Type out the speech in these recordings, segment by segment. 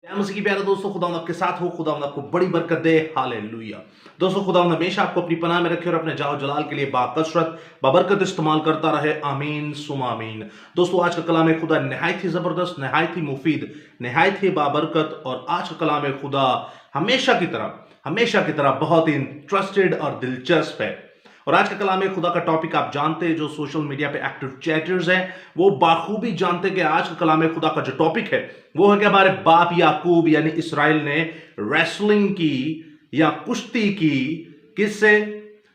या मसीह की प्यारे दोस्तों, खुदावंद आपके साथ हो। खुदावंद आपको बड़ी बरकत दे। हालेलुया। दोस्तों, खुदावंद हमेशा आपको अपनी पनाह में रखे और अपने जाहो जलाल के लिए बाकसरत बाबरकत इस्तेमाल करता रहे। आमीन सुमा आमीन। दोस्तों, आज का कलाम खुदा नहायत ही जबरदस्त, नहायत ही मुफीद, नहायत ही बाबरकत और आज का कलाम खुदा हमेशा की तरह बहुत ही इंटरेस्टेड और दिलचस्प है। और आज का कलाम खुदा का टॉपिक आप जानते हैं, जो सोशल मीडिया पे एक्टिव चैटर्स हैं वो बाखूबी जानते हैं कि आज का कलाम खुदा का जो टॉपिक है वो है कि हमारे बाप याकूब यानी इसराइल ने रेसलिंग की या कुश्ती की। किससे?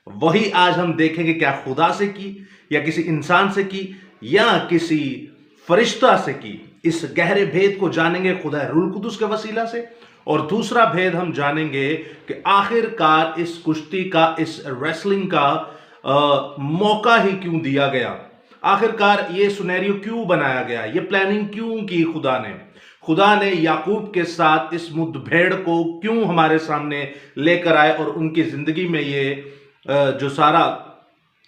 वही आज हम देखेंगे, क्या खुदा से की या किसी इंसान से की या किसी फरिश्ता से की। इस गहरे भेद को जानेंगे खुदा रूह कुदुस के वसीला से। और दूसरा भेद हम जानेंगे कि आखिरकार इस कुश्ती का, इस रेसलिंग का मौका ही क्यों दिया गया, आखिरकार ये सुनेरियो क्यों बनाया गया, ये प्लानिंग क्यों की खुदा ने याकूब के साथ इस मुठभेड़ को क्यों हमारे सामने लेकर आए और उनकी जिंदगी में ये जो सारा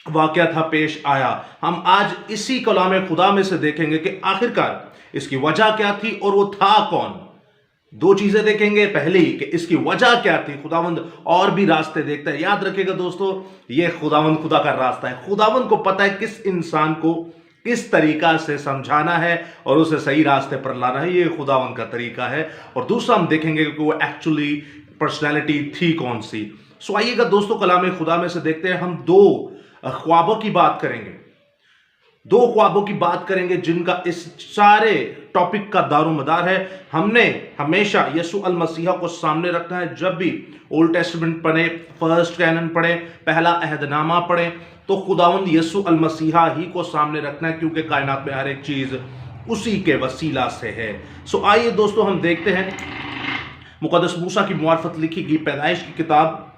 वाकया था पेश आया। हम आज इसी कलाम खुदा में से देखेंगे कि आखिरकार इसकी वजह क्या थी और वो था कौन। दो चीजें देखेंगे, पहली कि इसकी वजह क्या थी। खुदावंद और भी रास्ते देखता है। याद रखिएगा दोस्तों, ये खुदावंद खुदा का रास्ता है। खुदावंद को पता है किस इंसान को किस तरीका से समझाना है और उसे सही रास्ते पर लाना है। ये खुदावंद का तरीका है। और दूसरा हम देखेंगे कि वो एक्चुअली पर्सनैलिटी थी कौन सी। सो आइएगा दोस्तों, कलाम खुदा में से देखते हैं। हम दो ख्वाबों की बात करेंगे, दो ख्वाबों की बात करेंगे जिनका इस सारे टॉपिक का दारोमदार है। हमने हमेशा यसु अल मसीहा को सामने रखना है। जब भी ओल्ड टेस्टामेंट पढ़े, फर्स्ट कैनन पढ़े, पहला अहदनामा पढ़े, तो खुदावंद यसु अल मसीहा ही को सामने रखना है, क्योंकि कायनात में हर एक चीज उसी के वसीला से है। सो आइए दोस्तों, हम देखते हैं मुकद्दस मूसा की मुआरफत लिखी गई पैदाइश की किताब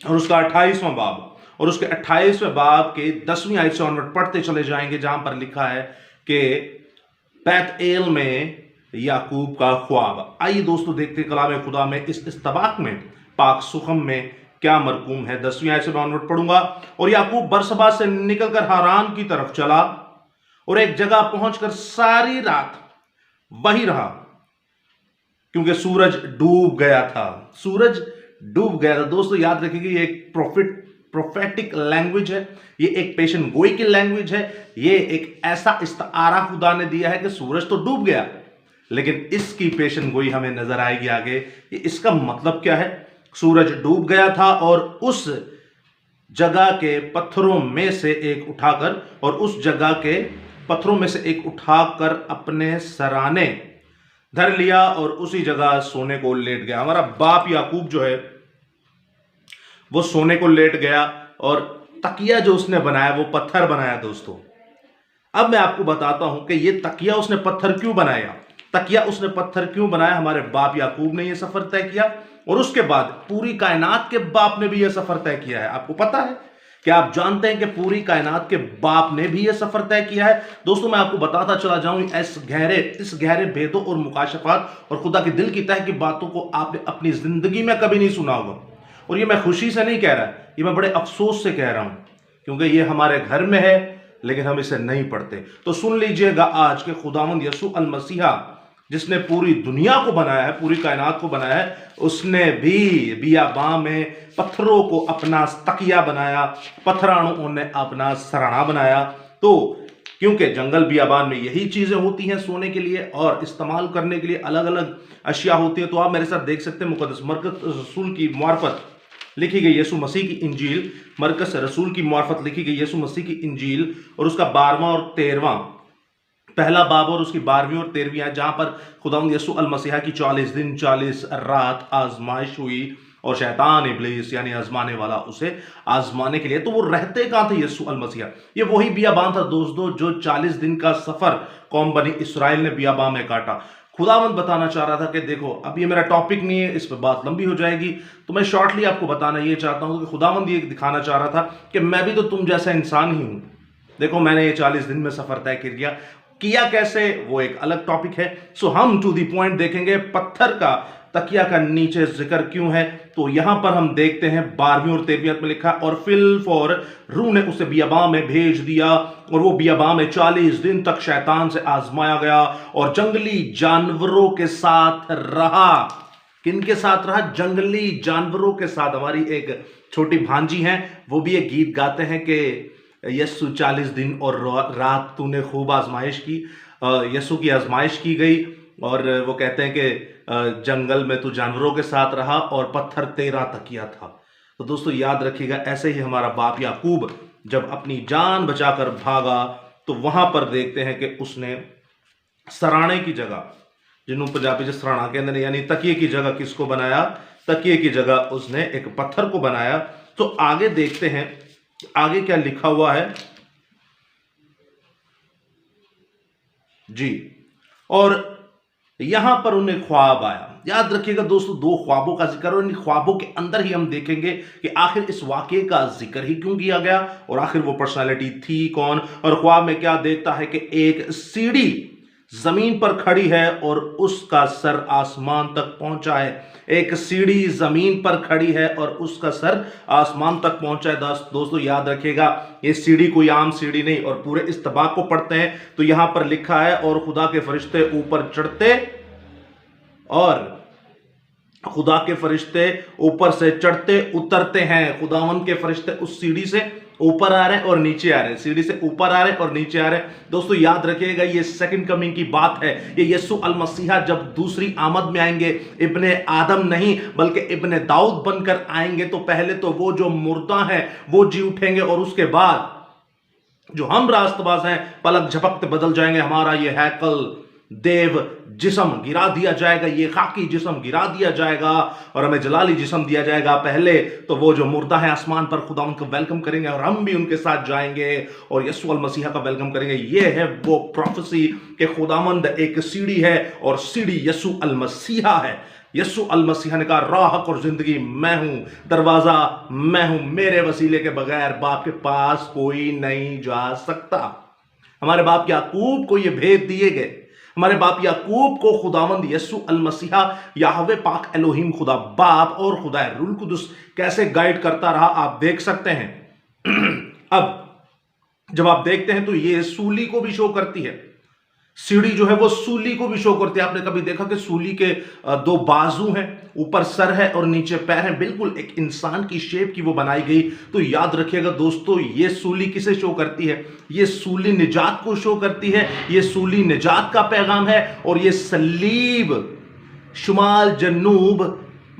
और उसका 28वां बाब और उसके 28वें बाब के 10वीं आयत से ऑनवर्ड पढ़ते चले जाएंगे, जहां पर लिखा है कि बैतएल में याकूब का ख्वाब। आइए दोस्तों, देखते कलाम खुदा में इस तबाक में पाक सुखम में क्या मरकूम है। 10वीं आयत से मैं ऑनवर्ड पढ़ूंगा। और याकूब बरसबा से निकलकर हारान की तरफ चला और एक जगह पहुंचकर सारी रात वही रहा, क्योंकि सूरज डूब गया था। दोस्तों, याद रखिए, ये एक प्रोफेटिक लैंग्वेज है, ये एक पेशन गोई की लैंग्वेज है। ये एक ऐसा इस्तारा खुदा ने दिया है कि सूरज तो डूब गया, लेकिन इसकी पेशन गोई हमें नजर आएगी आगे। ये इसका मतलब क्या है? सूरज डूब गया था और उस जगह के पत्थरों में से एक उठाकर अपने सराने धर लिया और उसी जगह सोने को लेट गया। हमारा बाप याकूब जो है वो सोने को लेट गया और तकिया जो उसने बनाया वो पत्थर बनाया। दोस्तों, अब मैं आपको बताता हूं कि ये तकिया उसने पत्थर क्यों बनाया। हमारे बाप याकूब ने यह सफर तय किया और उसके बाद पूरी कायनात के बाप ने भी यह सफर तय किया है। आपको पता है कि आप जानते हैं कि पूरी कायनात के बाप ने भी यह सफर तय किया है। दोस्तों, मैं आपको बताता चला जाऊं इस गहरे भेदों और मुकाशफात और खुदा के दिल की तह की बातों को आपने अपनी जिंदगी में कभी नहीं सुना होगा। और ये मैं खुशी से नहीं कह रहा, ये मैं बड़े अफसोस से कह रहा हूं, क्योंकि ये हमारे घर में है लेकिन हम इसे नहीं पढ़ते। तो सुन लीजिएगा आज के खुदावंद यसु अल मसीहा, जिसने पूरी दुनिया को बनाया है, पूरी कायनात को बनाया है, उसने भी बियाबां में पत्थरों को अपना तकिया बनाया, पत्थराणों ने अपना सराना बनाया। तो क्योंकि जंगल बियाबान में यही चीजें होती हैं सोने के लिए और इस्तेमाल करने के लिए अलग अलग अशिया होती है। तो आप मेरे साथ देख सकते हैं मुकद्दस मरकस रसूल की मुआरफत लिखी गई यसु मसीह की इंजील, मरकस रसूल की मुआरफत लिखी गई यसु मसीह की इंजील और उसका 12वां और 13वां, पहला बाब और उसकी 12वीं और 13वीं आयत, जहां पर खुदावंद यसु अल मसीहा की 40 दिन 40 रात आजमाइश हुई और शैतान इब्लीस यानी आजमाने वाला उसे आजमाने के लिए। तो वो रहते कहां थे यसु अल मसीहा? ये वही बियाबान था दोस्तों जो 40 दिन का सफर कौम बनी इसराइल ने बियाबान में काटा। खुदावंद बताना चाह रहा था कि देखो, अब ये मेरा टॉपिक नहीं है, इस पर बात लंबी हो जाएगी, तो मैं शॉर्टली आपको बताना ये चाहता हूं कि खुदावंद ये दिखाना चाह रहा था कि मैं भी तो तुम जैसा इंसान ही हूं। देखो, मैंने ये 40 दिन में सफर तय कर किया कैसे, वो एक अलग टॉपिक है। सो हम टू दी पॉइंट देखेंगे। पत्थर का तकिया का नीचे जिक्र क्यों है? तो यहां पर हम देखते हैं 12वीं और 13वीं आयत में लिखा है, और फिलफौर रूह ने उसे बियाबा में भेज दिया, और वो बियाबा में 40 दिन तक शैतान से आजमाया गया और जंगली जानवरों के साथ रहा। किनके साथ रहा? जंगली जानवरों के साथ। हमारी एक छोटी भांजी हैं, वो भी एक गीत गाते हैं कि यस्सु 40 दिन और रात तूने खूब आजमाइश की। यस्सु की आजमाइश की गई, और वो कहते हैं कि जंगल में तू जानवरों के साथ रहा और पत्थर तेरा तकिया था। तो दोस्तों याद रखिएगा, ऐसे ही हमारा बाप याकूब जब अपनी जान बचाकर भागा, तो वहां पर देखते हैं कि उसने सराणे की जगह, जिन्हों पंजाबी च सराणा कहते हैं, यानी तकिए की जगह किसको बनाया? तकिए की जगह उसने एक पत्थर को बनाया। तो आगे देखते हैं आगे क्या लिखा हुआ है जी। और यहां पर उन्हें ख्वाब आया। याद रखिएगा दोस्तों, 2 ख्वाबों का जिक्र, और इन ख्वाबों के अंदर ही हम देखेंगे कि आखिर इस वाकये का जिक्र ही क्यों किया गया, और आखिर वो पर्सनालिटी थी कौन। और ख्वाब में क्या देखता है कि एक सीढ़ी जमीन पर खड़ी है और उसका सर आसमान तक पहुंचा है। एक सीढ़ी जमीन पर खड़ी है और उसका सर आसमान तक पहुंचा है। दोस्तों याद रखिएगा, ये सीढ़ी कोई आम सीढ़ी नहीं। और पूरे इस तबाक को पढ़ते हैं तो यहां पर लिखा है, और खुदा के फरिश्ते ऊपर चढ़ते, और खुदा के फरिश्ते ऊपर से चढ़ते उतरते हैं। खुदावन के फरिश्ते उस सीढ़ी से ऊपर आ रहे हैं और नीचे आ रहे हैं, सीढ़ी से ऊपर आ रहे हैं और नीचे आ रहे हैं। दोस्तों याद रखिएगा, ये सेकंड कमिंग की बात है। ये यीशु अल मसीहा जब दूसरी आमद में आएंगे, इब्ने आदम नहीं बल्कि इब्ने दाऊद बनकर आएंगे, तो पहले तो वो जो मुर्दा है वो जी उठेंगे, और उसके बाद जो हम रास्तबाज हैं पलक झपकते बदल जाएंगे। हमारा ये हैकल देव जिस्म गिरा दिया जाएगा, ये खाकी जिस्म गिरा दिया जाएगा, और हमें जलाली जिस्म दिया जाएगा। पहले तो वो जो मुर्दा है आसमान पर खुदा उनको वेलकम करेंगे, और हम भी उनके साथ जाएंगे और यीशु अल मसीहा का वेलकम करेंगे। ये है वो प्रोफेसी कि खुदामंद एक सीढ़ी है, और सीढ़ी यीशु अल मसीहा है। यीशु अल मसीहा ने कहा, राह हक और जिंदगी मैं हूं, दरवाजा मैं हूं, मेरे वसीले के बगैर बाप के पास कोई नहीं जा सकता। हमारे बाप याकूब को ये भेद दिए गए। हमारे बाप याकूब को खुदावंद यीशु अल मसीहा, याहवे पाक एलोहिम खुदा बाप और खुदा रूह कुदुस कैसे गाइड करता रहा, आप देख सकते हैं। अब जब आप देखते हैं तो ये सूली को भी शो करती है। सीढ़ी जो है वो सूली को भी शो करती है। आपने कभी देखा कि सूली के 2 बाजू हैं, ऊपर सर है और नीचे पैर है, बिल्कुल एक इंसान की शेप की वो बनाई गई। तो याद रखिएगा दोस्तों, ये सूली किसे शो करती है? ये सूली निजात को शो करती है। ये सूली निजात का पैगाम है, और ये सलीब शुमाल जनूब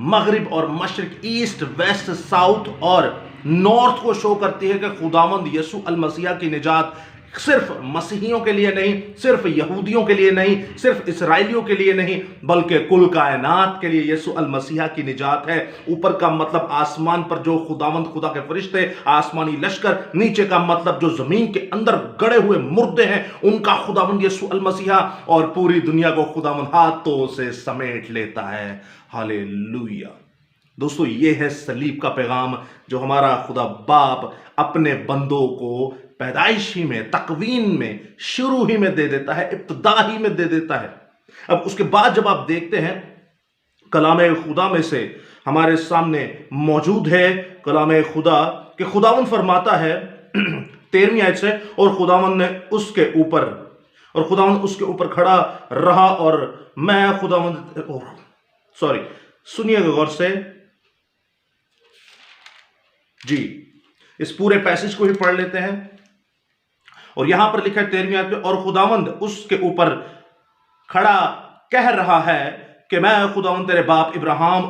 मगरिब और मशरिक, ईस्ट वेस्ट साउथ और नॉर्थ को शो करती है कि खुदावंद यीशु अल मसीहा की निजात सिर्फ मसीहियों के लिए नहीं, सिर्फ यहूदियों के लिए नहीं, सिर्फ इसराइलियों के लिए नहीं, बल्कि कुल कायनात के लिए यीशु अल मसीहा की निजात है। ऊपर का मतलब आसमान पर जो खुदावंद खुदा के फरिश्ते, आसमानी लश्कर, नीचे का मतलब जो जमीन के अंदर गड़े हुए मुर्दे हैं, उनका खुदावंद यीशु अल मसीहा, और पूरी दुनिया को खुदावंद हाथों से समेट लेता है। हालेलुया। दोस्तों ये है सलीब का पैगाम जो हमारा खुदा बाप अपने बंदों को पैदाइशी में, तकवीन में, शुरू ही में दे देता है, इब्तिदा ही में दे देता है। अब उसके बाद जब आप देखते हैं कलाम खुदा में से हमारे सामने मौजूद है कलाम खुदा कि खुदावंद फरमाता है 13वीं आयत से, और खुदावंद ने उसके ऊपर, और खुदावंद उसके ऊपर खड़ा रहा, और मैं खुदावंद, सॉरी सुनिएगा गौर से जी, इस पूरे पैसेज को ही पढ़ लेते हैं। और यहां पर लिखा है 13वीं आयत में, और खुदावंद उसके ऊपर खड़ा कह रहा है कि मैं खुदावंद तेरे बाप इब्राहिम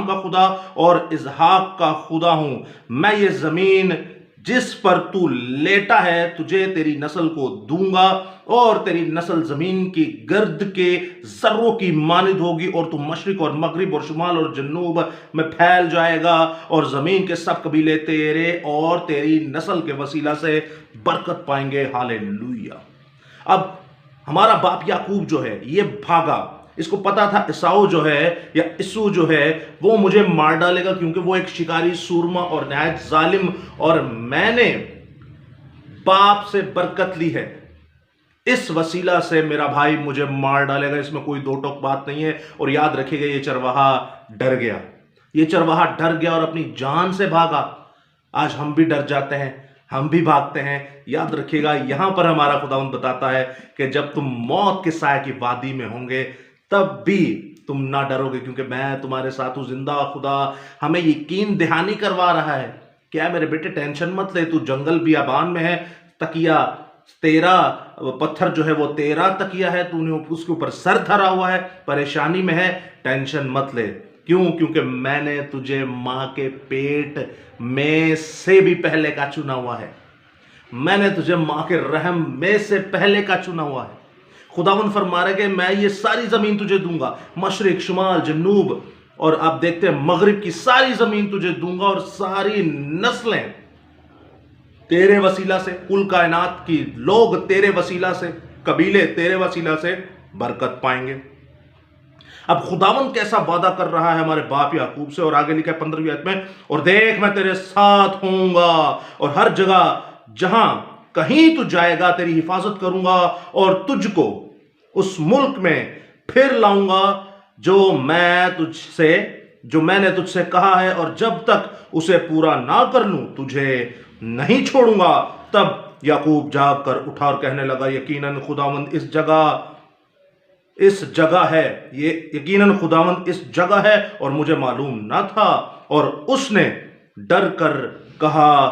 का खुदा और इसहाक का खुदा हूं। मैं ये जमीन जिस पर तू लेटा है तुझे तेरी नस्ल को दूंगा, और तेरी नस्ल जमीन की गर्द के जर्रों की मानिद होगी, और तू मशरिक और मगरिब और शुमाल और जनूब में फैल जाएगा, और जमीन के सब कबीले तेरे और तेरी नस्ल के वसीला से बरकत पाएंगे। हालेलुया। अब हमारा बाप याकूब जो है ये भागा, इसको पता था एसाऊ जो है या इसू जो है वो मुझे मार डालेगा, क्योंकि वो एक शिकारी सूरमा और नहायत जालिम, और मैंने बाप से बरकत ली है। इस वसीला से मेरा भाई मुझे मार डालेगा, इसमें कोई दो टोक बात नहीं है। और याद रखिएगा, ये चरवाहा डर गया, ये चरवाहा डर गया और अपनी जान से भागा। आज हम भी डर जाते हैं, हम भी भागते हैं। याद रखिएगा, यहां पर हमारा खुदावंद बताता है कि जब तुम मौत के साए की वादी में होंगे तब भी तुम ना डरोगे, क्योंकि मैं तुम्हारे साथ हूं। जिंदा खुदा हमें यकीन दहानी करवा रहा है। क्या मेरे बेटे, टेंशन मत ले, तू जंगल बियाबान में है, तकिया तेरा, पत्थर जो है वो तेरा तकिया है, तूने उसके ऊपर सर धरा हुआ है, परेशानी में है, टेंशन मत ले। क्यों? क्योंकि मैंने तुझे मां के पेट में से भी पहले का चुना हुआ है। मैंने तुझे मां के रहम में से पहले का चुना हुआ है। खुदावन फरमा रहे कि मैं ये सारी जमीन तुझे दूंगा, मशरिक, शुमाल, जनूब, और आप देखते हैं मगरिब की सारी जमीन तुझे दूंगा, और सारी नस्लें तेरे वसीला से, कुल कायनात की लोग तेरे वसीला से, कबीले तेरे वसीला से बरकत पाएंगे। अब खुदावन कैसा वादा कर रहा है हमारे बाप याकूब से, और आगे लिखा है 15वीं आयत में, और देख मैं तेरे साथ होऊंगा और हर जगह जहां कहीं तू जाएगा तेरी हिफाजत करूंगा, और तुझको उस मुल्क में फिर लाऊंगा जो मैंने तुझसे कहा है, और जब तक उसे पूरा ना कर लूं तुझे नहीं छोड़ूंगा। तब याकूब जाग कर उठा और कहने लगा, यकीनन खुदावंद इस जगह है, ये यकीनन खुदावंद इस जगह है और मुझे मालूम ना था। और उसने डर कर कहा,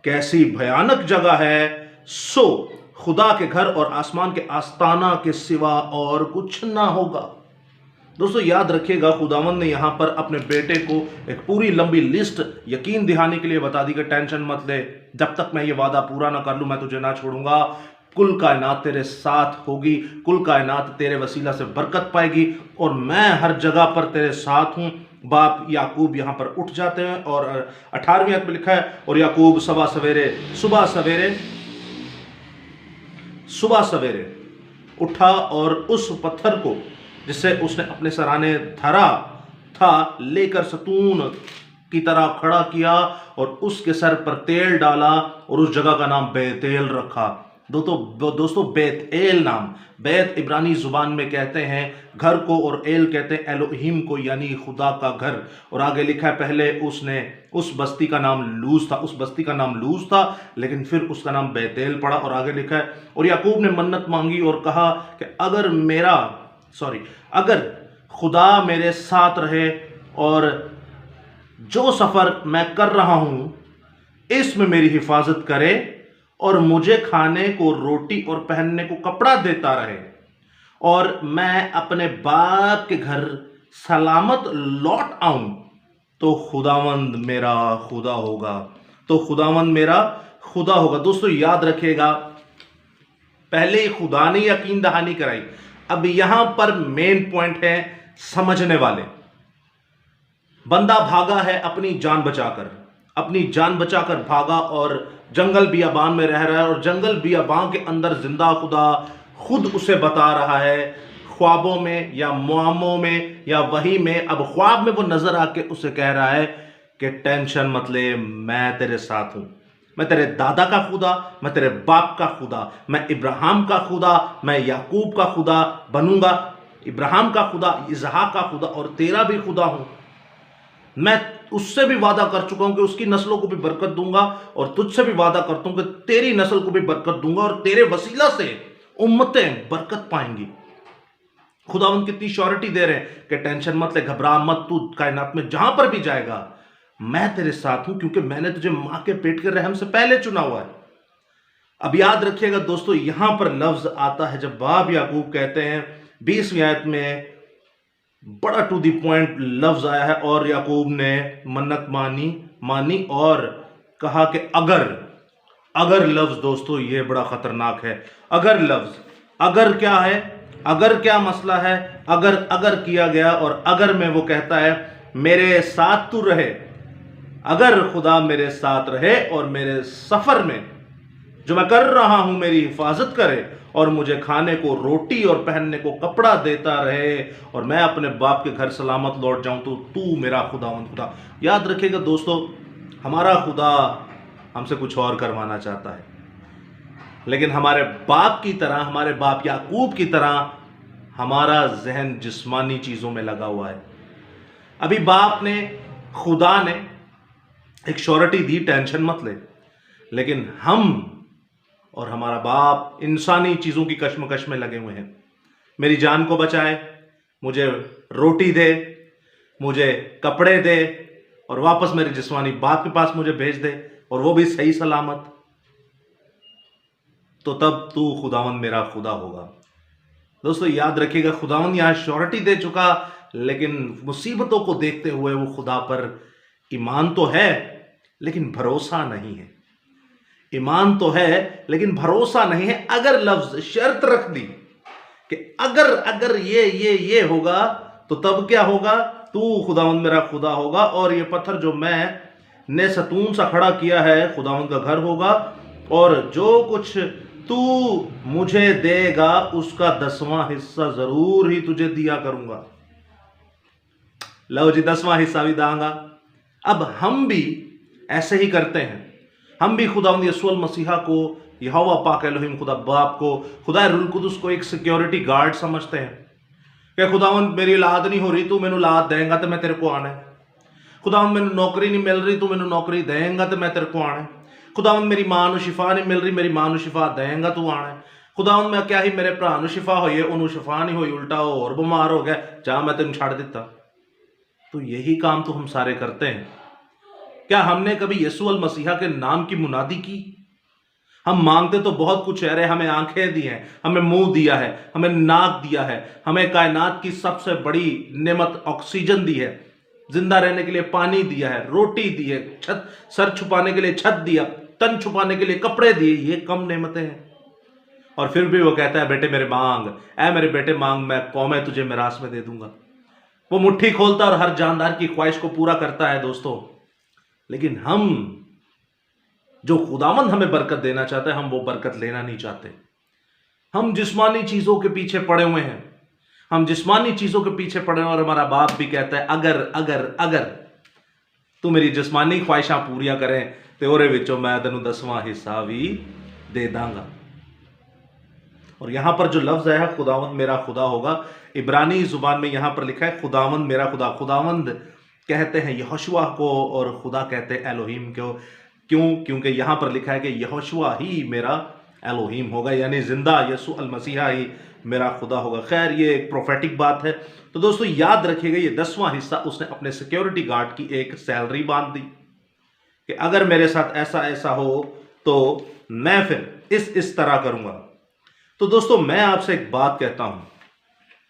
कैसी भयानक जगह है। सो खुदा के घर और आसमान के आस्ताना के सिवा और कुछ ना होगा। दोस्तों याद रखिएगा, खुदावंद ने यहां पर अपने बेटे को एक पूरी लंबी लिस्ट यकीन दिहाने के लिए बता दी कि टेंशन मत ले, जब तक मैं ये वादा पूरा ना कर लूं मैं तुझे ना छोड़ूंगा। कुल कायनात तेरे साथ होगी, कुल कायनात तेरे वसीला से बरकत पाएगी, और मैं हर जगह पर तेरे साथ हूं। बाप याकूब यहां पर उठ जाते हैं, और 18वीं आयत में लिखा है, और याकूब सुबह सवेरे उठा और उस पत्थर को जिसे उसने अपने सराने धरा था लेकर सतून की तरह खड़ा किया, और उसके सर पर तेल डाला और उस जगह का नाम बेतेल रखा। दोस्तों बेतेल नाम, बैत इब्रानी जुबान में कहते हैं घर को, और एल कहते हैं एलोहिम को, यानी खुदा का घर। और आगे लिखा है, पहले उसने उस बस्ती का नाम लूज था, लेकिन फिर उसका नाम बेतेल पड़ा। और आगे लिखा है, और याकूब ने मन्नत मांगी और कहा कि अगर खुदा मेरे साथ रहे और जो सफर मैं कर रहा हूं इसमें मेरी हिफाजत करे, और मुझे खाने को रोटी और पहनने को कपड़ा देता रहे, और मैं अपने बाप के घर सलामत लौट आऊं, तो खुदावंद मेरा खुदा होगा। दोस्तों याद रखिएगा, पहले ही खुदा ने यकीन दहानी कराई। अब यहां पर मेन पॉइंट है समझने वाले। बंदा भागा है अपनी जान बचाकर भागा, और जंगल बियाबान में रह रहा है, और जंगल बियाबान के अंदर जिंदा खुदा खुद उसे बता रहा है, ख्वाबों में या मुआमों में या वही में। अब ख्वाब में वो नजर आके उसे कह रहा है कि टेंशन मत ले, मैं तेरे साथ हूं, मैं तेरे दादा का खुदा, मैं तेरे बाप का खुदा, मैं इब्राहिम का खुदा, मैं याकूब का खुदा बनूंगा, इब्राहिम का खुदा, इसहाक का खुदा, और तेरा भी खुदा हूं। मैं उससे भी वादा कर चुका हूं कि उसकी नस्लों को भी बरकत दूंगा, और तुझसे भी वादा करता हूं कि तेरी नस्ल को भी बरकत दूंगा, और तेरे वसीला से उम्मतें बरकत पाएंगी। खुदावंद कितनी श्योरिटी दे रहे हैं कि टेंशन मत ले, घबरा मत, तू कायनात में जहां पर भी जाएगा मैं तेरे साथ हूं, क्योंकि मैंने तुझे मां के पेट के रहम से पहले चुना हुआ है। अब याद रखिएगा दोस्तों, यहां पर लफ्ज आता है जब बाप याकूब कहते हैं 20वीं आयत में, बड़ा टू दी पॉइंट लफ्ज आया है, और याकूब ने मन्नत मानी और कहा कि अगर लफ्ज, दोस्तों ये बड़ा खतरनाक है। अगर लफ्ज, अगर क्या है, अगर क्या मसला है, अगर किया गया, और अगर में वो कहता है मेरे साथ तू रहे, अगर खुदा मेरे साथ रहे और मेरे सफर में जो मैं कर रहा हूं मेरी हिफाजत करे, और मुझे खाने को रोटी और पहनने को कपड़ा देता रहे, और मैं अपने बाप के घर सलामत लौट जाऊं, तो तू मेरा खुदा। याद रखिएगा दोस्तों, हमारा खुदा हमसे कुछ और करवाना चाहता है। लेकिन हमारे बाप की तरह, हमारे बाप याकूब की तरह हमारा जहन जिस्मानी चीजों में लगा हुआ है। अभी बाप ने, खुदा ने एक श्योरिटी दी, टेंशन मत ले, लेकिन हम और हमारा बाप इंसानी चीजों की कश्मकश में लगे हुए हैं। मेरी जान को बचाए, मुझे रोटी दे, मुझे कपड़े दे और वापस मेरे जिस्मानी बाप के पास मुझे भेज दे, और वो भी सही सलामत, तो तब तू खुदावंद मेरा खुदा होगा। दोस्तों याद रखिएगा, खुदावंद यहां श्योरिटी दे चुका, लेकिन मुसीबतों को देखते हुए वो खुदा पर ईमान तो है लेकिन भरोसा नहीं है। ईमान तो है लेकिन भरोसा नहीं है। अगर लफ्ज शर्त रख दी कि अगर ये होगा तो तब क्या होगा, तू खुदावंद मेरा खुदा होगा, और ये पत्थर जो मैंने सतून सा खड़ा किया है खुदावंद का घर होगा, और जो कुछ तू मुझे देगा उसका 10वां हिस्सा जरूर ही तुझे दिया करूंगा। लो जी, 10वां हिस्सा भी दांगा। अब हम भी ऐसे ही करते हैं। हम भी खुदावंद यीशु मसीहा को, यहोवा पाक एलोहिम खुदा बाप को, खुदा रूल कुदुस को एक सिक्योरिटी गार्ड समझते हैं कि खुदावंद मेरी लाद नहीं हो रही, तू मैनू लाद देगा तो मैं तेरे को आना है। खुदावंद मैनू नौकरी नहीं मिल रही, तू मैनू नौकरी देगा तो मैं तेरे को आना है। खुदावंद मेरी मां नू शिफा नहीं मिल रही, मेरी मां नू शिफा देगा तू आना है। खुदावंद मैं क्या ही मेरे भरा नू शिफा होई, उन्होंने शिफा नहीं हुई, उल्टा वो और बीमार हो गया, जा मैं तेन छड़ दिता। तो यही काम तो हम सारे करते हैं। क्या हमने कभी यीशु अल मसीहा के नाम की मुनादी की? हम मांगते तो बहुत कुछ है, हमें आंखें दी हैं, हमें मुंह दिया है, हमें नाक दिया है, हमें कायनात की सबसे बड़ी नेमत ऑक्सीजन दी है, जिंदा रहने के लिए पानी दिया है, रोटी दी है, छत, सर छुपाने के लिए छत दिया, तन छुपाने के लिए कपड़े दिए। ये कम नेमतें हैं। और फिर भी वो कहता है बेटे मेरे मांग, ऐ मेरे बेटे मांग, मैं कौमें तुझे मिरास में दे दूंगा। वो मुट्ठी खोलता और हर जानदार की ख्वाहिश को पूरा करता है दोस्तों। लेकिन हम, जो खुदावंद हमें बरकत देना चाहता है, हम वो बरकत लेना नहीं चाहते। हम जिस्मानी चीजों के पीछे पड़े हुए हैं। हम जिस्मानी चीजों के पीछे पड़े हुए, और हमारा बाप भी कहता है अगर तू मेरी जिस्मानी ख्वाहिशां पूरियां करें तो ओरे विचों मैं तेनू 10वां हिस्सा भी दे दांगा। और यहां पर जो लफ्ज है खुदावंद मेरा खुदा होगा, इब्रानी जुबान में यहां पर लिखा है खुदावंद मेरा खुदा। खुदावंद कहते हैं यहोशुआ को और खुदा कहते हैं एलोहीम को। क्यों? क्योंकि यहां पर लिखा है कि यहोशुआ ही मेरा एलोहीम होगा, यानी जिंदा यीशु अल मसीहा ही मेरा खुदा होगा। खैर ये एक प्रोफेटिक बात है। तो दोस्तों याद रखिएगा, ये 10वां हिस्सा उसने अपने सिक्योरिटी गार्ड की एक सैलरी बांध दी कि अगर मेरे साथ ऐसा ऐसा हो तो मैं फिर इस तरह करूंगा। तो दोस्तों मैं आपसे एक बात कहता हूं,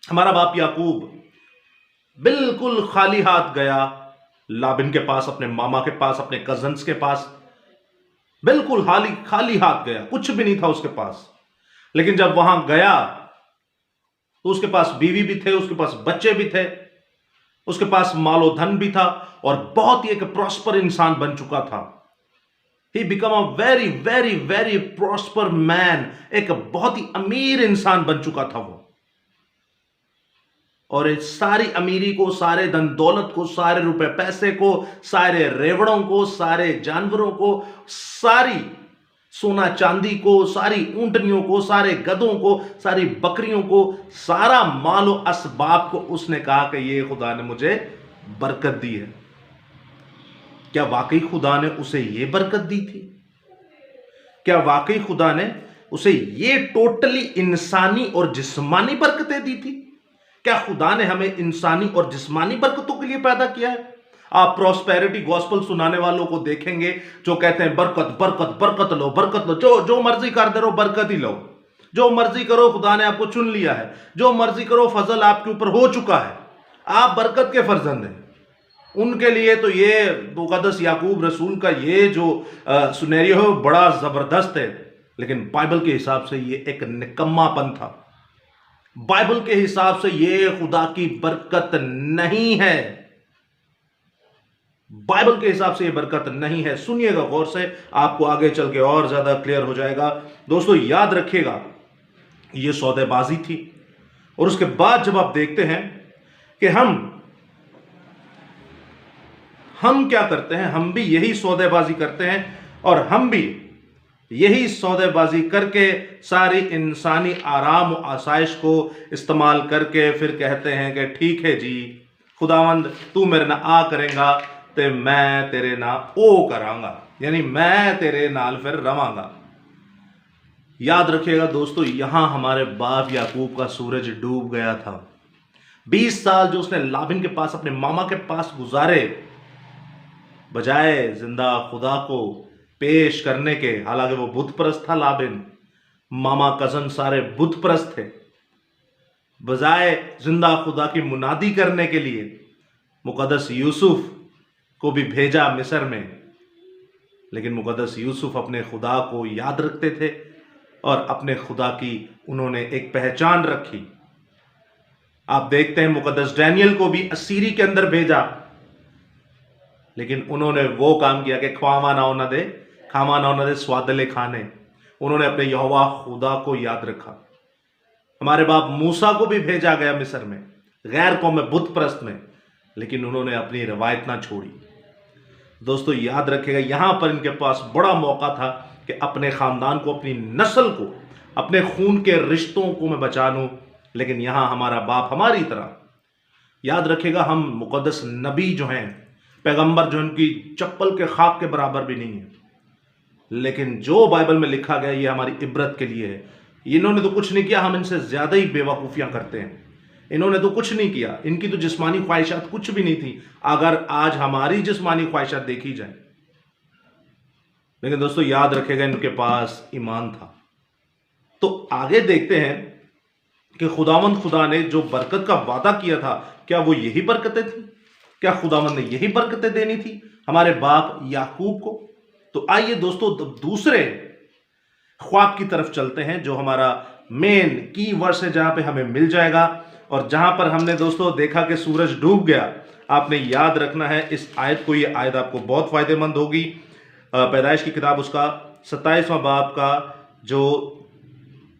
हमारा बाप याकूब बिल्कुल खाली हाथ गया लाबिन के पास, अपने मामा के पास, अपने कजन्स के पास, बिल्कुल खाली हाथ गया, कुछ भी नहीं था उसके पास। लेकिन जब वहां गया तो उसके पास बीवी भी थे, उसके पास बच्चे भी थे, उसके पास मालो धन भी था, और बहुत ही एक प्रॉस्पर इंसान बन चुका था। He become a very very very prosper man, एक बहुत ही अमीर इंसान बन चुका था वो। और इस सारी अमीरी को, सारे धन दौलत को, सारे रुपए पैसे को, सारे रेवड़ों को, सारे जानवरों को, सारी सोना चांदी को, सारी ऊंटनियों को, सारे गधों को, सारी बकरियों को, सारा मालो असबाब को उसने कहा कि ये खुदा ने मुझे बरकत दी है। क्या वाकई खुदा ने उसे ये बरकत दी थी? क्या वाकई खुदा ने उसे ये टोटली इंसानी और जिस्मानी बरकतें दी थी? क्या खुदा ने हमें इंसानी और जिस्मानी बरकतों के लिए पैदा किया है? आप प्रॉस्पेरिटी गॉस्पल सुनाने वालों को देखेंगे जो कहते हैं बरकत बरकत बरकत लो, बरकत लो, जो मर्जी कर दे रहो, बरकत ही लो, जो मर्जी करो, खुदा ने आपको चुन लिया है, जो मर्जी करो, फजल आपके ऊपर हो चुका है, आप बरकत के फर्जंद हैं। उनके लिए तो ये मुकद्दस याकूब रसूल का ये जो सुनेरियो है बड़ा जबरदस्त है, लेकिन बाइबल के हिसाब से ये एक निकम्मापन था। बाइबल के हिसाब से ये खुदा की बरकत नहीं है। बाइबल के हिसाब से ये बरकत नहीं है। सुनिएगा गौर से, आपको आगे चल के और ज्यादा क्लियर हो जाएगा। दोस्तों याद रखिएगा, ये सौदेबाजी थी। और उसके बाद जब आप देखते हैं कि हम क्या करते हैं, हम भी यही सौदेबाजी करते हैं, और हम भी यही सौदेबाजी करके सारी इंसानी आराम और आसाइश को इस्तेमाल करके फिर कहते हैं कि ठीक है जी खुदावंद तू मेरे ना आ करेगा ते मैं तेरे ना ओ करांगा, यानी मैं तेरे नाल फिर रवांगा। याद रखिएगा दोस्तों, यहां हमारे बाप याकूब का सूरज डूब गया था। 20 साल जो उसने लाबिन के पास अपने मामा के पास गुजारे, बजाय जिंदा खुदा को पेश करने के, हालांकि वो बुत परस्त था लाबिन, मामा कजन सारे बुत परस्त थे, बजाय जिंदा खुदा की मुनादी करने के लिए मुकद्दस यूसुफ को भी भेजा मिस्र में। लेकिन मुकद्दस यूसुफ अपने खुदा को याद रखते थे और अपने खुदा की उन्होंने एक पहचान रखी। आप देखते हैं मुकद्दस डैनियल को भी असीरी के अंदर भेजा, लेकिन उन्होंने वो काम किया कि खामा ना दे स्वादले खाने। उन्होंने अपने यहोवा खुदा को याद रखा। हमारे बाप मूसा को भी भेजा गया मिस्र में, गैर कौम में, बुत परस्त में, लेकिन उन्होंने अपनी रवायत ना छोड़ी। दोस्तों याद रखिएगा, यहां पर इनके पास बड़ा मौका था कि अपने खानदान को, अपनी नस्ल को, अपने खून के रिश्तों को मैं बचा लूं, लेकिन यहां हमारा बाप हमारी तरह, याद रखिएगा, हम मुकद्दस नबी जो हैं, पैगंबर जो इनकी चप्पल के खाक के बराबर भी नहीं है, लेकिन जो बाइबल में लिखा गया ये हमारी इबरत के लिए है। इन्होंने तो कुछ नहीं किया, हम इनसे ज्यादा ही बेवकूफियां करते हैं। इन्होंने तो कुछ नहीं किया, इनकी तो जिस्मानी ख्वाहिशात कुछ भी नहीं थी, अगर आज हमारी जिस्मानी ख्वाहिशात देखी जाए। लेकिन दोस्तों याद रखेगा, इनके पास ईमान था। तो आगे देखते हैं कि खुदावंद खुदा ने जो बरकत का वादा किया था, क्या वो यही बरकतें थी? क्या खुदावंद ने यही बरकतें देनी थी हमारे बाप याकूब को? तो आइए दोस्तों दूसरे ख्वाब की तरफ चलते हैं, जो हमारा मेन की वर्स है, जहां पे हमें मिल जाएगा, और जहां पर हमने दोस्तों देखा कि सूरज डूब गया। आपने याद रखना है इस आयत को, ये आयत आपको बहुत फायदेमंद होगी। पैदाइश की किताब उसका 27वां बाब का जो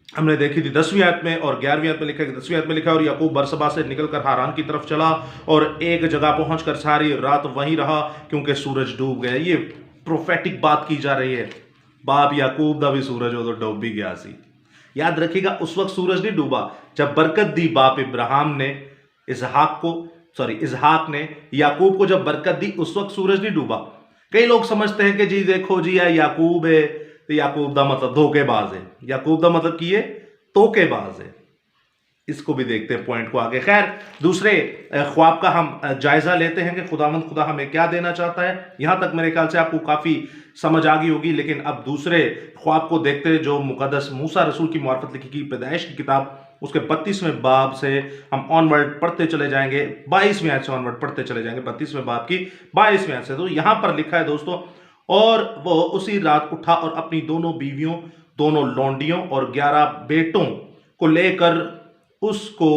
हमने देखी थी 10वीं आयत में और 11वीं आयत में लिखा है। 10वीं आयत में लिखा है, और याकूब बरसबा से निकलकर हारान की तरफ चला और एक जगह पहुंचकर सारी रात वहीं रहा क्योंकि सूरज डूब गया। ये प्रोफेटिक बात की जा रही है। बाप याकूब दा भी सूरज हो तो डूब भी गया सी। याद रखिएगा, उस वक्त सूरज नहीं डूबा जब बरकत दी बाप इब्राहिम ने इसहाक ने याकूब को जब बरकत दी, उस वक्त सूरज नहीं डूबा। कई लोग समझते हैं कि जी देखो जी याकूब है तो याकूब दा मतलब धोखेबाज है, याकूब दा मतलब की है तोकेबाज है। इसको भी देखते हैं पॉइंट को आगे। खैर, दूसरे ख्वाब का हम जायजा लेते हैं कि खुदावंद खुदा हमें क्या देना चाहता है। यहां तक मेरे ख्याल से आपको काफी समझ आ गई होगी, लेकिन अब दूसरे ख्वाब को देखते हैं जो मुकद्दस मूसा रसूल की मार्फत लिखी गई पैदाइश की किताब उसके 32वें बाब से हम ऑनवर्ड पढ़ते चले जाएंगे, 22वें आयत से ऑनवर्ड पढ़ते चले जाएंगे, 32वें बाब की 22वें आयत से। तो यहां पर लिखा है दोस्तों, और वो उसी रात उठा और अपनी दोनों बीवियों, दोनों लौंडियों और 11 बेटों को लेकर उसको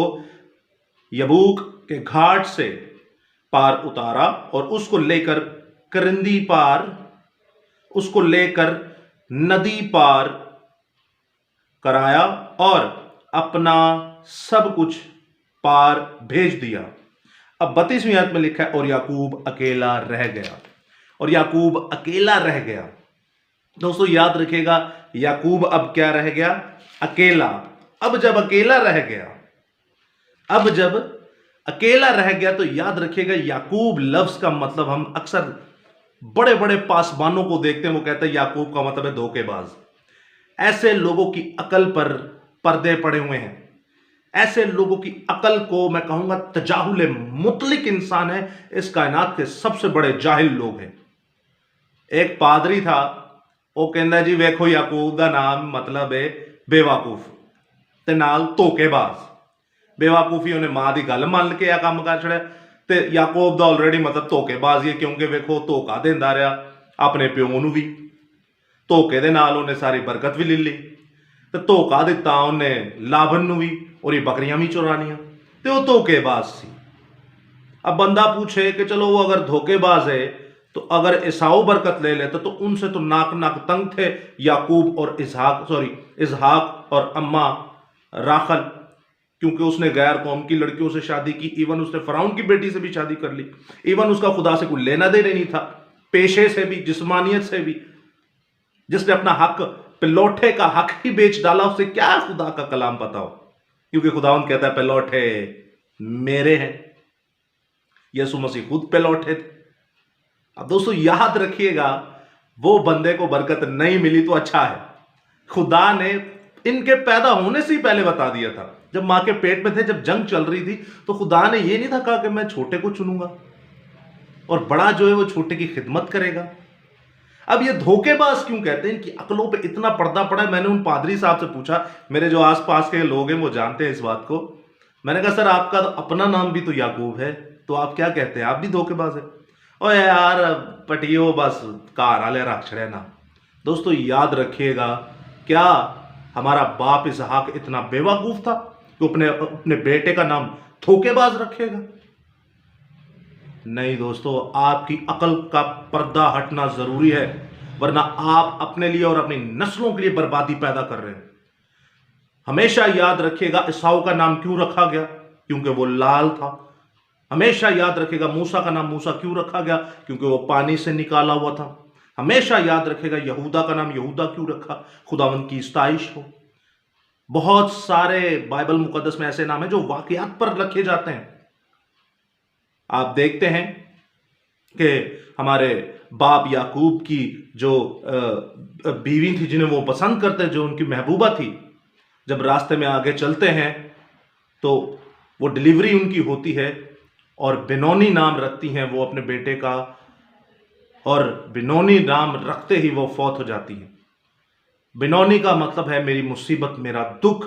यबूक के घाट से पार उतारा और उसको लेकर करिंदी पार, उसको लेकर नदी पार कराया और अपना सब कुछ पार भेज दिया। अब 32वीं आयत में लिखा है, और याकूब अकेला रह गया, और याकूब अकेला रह गया। दोस्तों याद रखिएगा, याकूब अब क्या रह गया? अकेला। अब जब अकेला रह गया तो याद रखिएगा, याकूब लफ्ज का मतलब हम अक्सर बड़े बड़े पासबानों को देखते हैं, वो कहते हैं याकूब का मतलब है धोखेबाज। ऐसे लोगों की अकल पर पर्दे पड़े हुए हैं, ऐसे लोगों की अकल को मैं कहूंगा तजाहुल मुतलिक इंसान है। इस कायनात के सबसे बड़े जाहिल लोग हैं। एक पादरी था, वो कहता जी वेखो याकूब दा नाम मतलब है बेवकूफ ते नाल धोखेबाज। बेवकूफी उन्हें मां की गल मान के काम कर छड़िया, ते याकूब दा ऑलरेडी मतलब धोखेबाज ही है, क्योंकि वेखो धोखा देंदा रहा अपने प्यो नूं भी, धोखे दे नाल उन्हें सारी बरकत भी ले ली, ते धोखा दिता उन्हें लाभन नूं भी और ये बकरियां भी चुरानियां, ते वो धोखेबाज सी। अब बंदा पूछे कि चलो वो अगर धोखेबाज है तो अगर एसाऊ बरकत ले लेते तो उनसे तो नाक नाक तंग थे याकूब और इसहाक और अम्मा राखल, क्योंकि उसने गैर कौम की लड़कियों से शादी की। इवन उसने फराउन की बेटी से भी शादी कर ली। इवन उसका खुदा से कोई लेना देना नहीं था, पेशे से भी, जिस्मानियत से भी। जिसने अपना हक पिलौठे का हक ही बेच डाला, उसे क्या खुदा का कलाम पता हो? क्योंकि खुदावंद कहता है पिलौठे मेरे हैं। यीशु मसीह खुद पिलौठे थे। अब दोस्तों याद रखिएगा, वो बंदे को बरकत नहीं मिली तो अच्छा है, खुदा ने इनके पैदा होने से ही पहले बता दिया था। जब मां के पेट में थे, जब जंग चल रही थी, तो खुदा ने ये नहीं था कहा कि मैं छोटे को चुनूंगा और बड़ा जो है वो छोटे की खिदमत करेगा। अब ये धोखेबाज क्यों कहते हैं? इनकी अकलों पे इतना पर्दा पड़ा है। मैंने उन पादरी साहब से पूछा, मेरे जो आसपास के लोग हैं वो जानते हैं इस बात को। मैंने कहा सर आपका तो अपना नाम भी तो याकूब है, तो आप क्या कहते हैं, आप भी धोखेबाज है? ओ यार पटियो बस कार आले राक्षड़े ना। दोस्तों याद रखिएगा, क्या हमारा बाप इसहाक इतना बेवकूफ था कि अपने अपने बेटे का नाम धोखेबाज रखेगा? नहीं दोस्तों, आपकी अकल का पर्दा हटना जरूरी है, वरना आप अपने लिए और अपनी नस्लों के लिए बर्बादी पैदा कर रहे हैं। हमेशा याद रखिएगा एसाऊ का नाम क्यों रखा गया? क्योंकि वो लाल था। हमेशा याद रखिएगा मूसा का नाम मूसा क्यों रखा गया? क्योंकि वो पानी से निकाला हुआ था। हमेशा याद रखिएगा यहूदा का नाम यहूदा क्यों रखा? खुदावंद की इस्ताइश हो। बहुत सारे बाइबल मुकद्दस में ऐसे नाम है जो वाकयात पर रखे जाते हैं। आप देखते हैं कि हमारे बाप याकूब की जो बीवी थी, जिन्हें वो पसंद करते, जो उनकी महबूबा थी, जब रास्ते में आगे चलते हैं तो वो डिलीवरी उनकी होती है और बेनोनी नाम रखती हैं वो अपने बेटे का, और बेनोनी नाम रखते ही वो फौत हो जाती है। बेनोनी का मतलब है मेरी मुसीबत, मेरा दुख।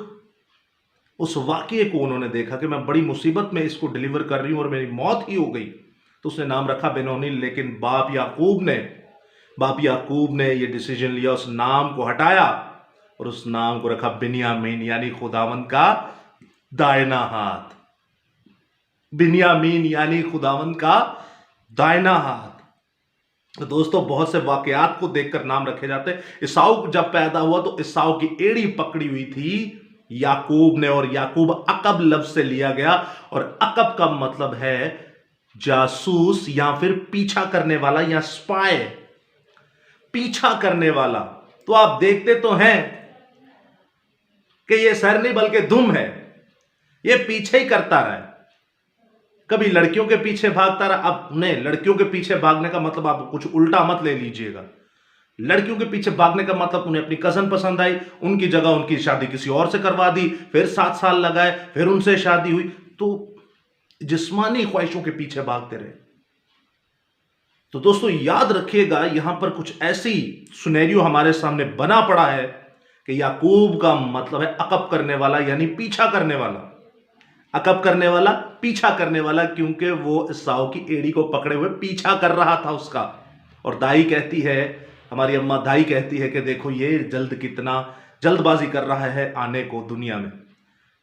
उस वाकये को उन्होंने देखा कि मैं बड़ी मुसीबत में इसको डिलीवर कर रही हूं और मेरी मौत ही हो गई, तो उसने नाम रखा बेनोनी। लेकिन बाप याकूब ने ये डिसीजन लिया, उस नाम को हटाया और उस नाम को रखा बिन्यामीन, यानी खुदावंद का दाहिना हाथ। बिन्यामीन यानी खुदावंद का दाहिना हाथ। तो दोस्तों बहुत से वाकयात को देखकर नाम रखे जाते हैं। एसाऊ जब पैदा हुआ तो एसाऊ की एड़ी पकड़ी हुई थी याकूब ने, और याकूब अकब लफ्ज से लिया गया, और अकब का मतलब है जासूस या फिर पीछा करने वाला या स्पाई, पीछा करने वाला। तो आप देखते तो हैं कि ये सर नहीं बल्कि दुम है, ये पीछे ही करता रहा है। कभी लड़कियों के पीछे भागता रहा। अब नहीं, लड़कियों के पीछे भागने का मतलब आप कुछ उल्टा मत ले लीजिएगा। लड़कियों के पीछे भागने का मतलब उन्हें अपनी कजन पसंद आई, उनकी जगह उनकी शादी किसी और से करवा दी, फिर 7 साल लगाए, फिर उनसे शादी हुई, तो जिस्मानी ख्वाहिशों के पीछे भागते रहे। तो दोस्तों याद रखिएगा, यहां पर कुछ ऐसी सुनेरियो हमारे सामने बना पड़ा है कि याकूब का मतलब है अकब करने वाला, यानी पीछा करने वाला। अकब करने वाला, पीछा करने वाला, क्योंकि वो एसाऊ की एड़ी को पकड़े हुए पीछा कर रहा था उसका। और दाई कहती है, हमारी अम्मा दाई कहती है कि देखो ये कितना जल्दबाजी कर रहा है आने को दुनिया में।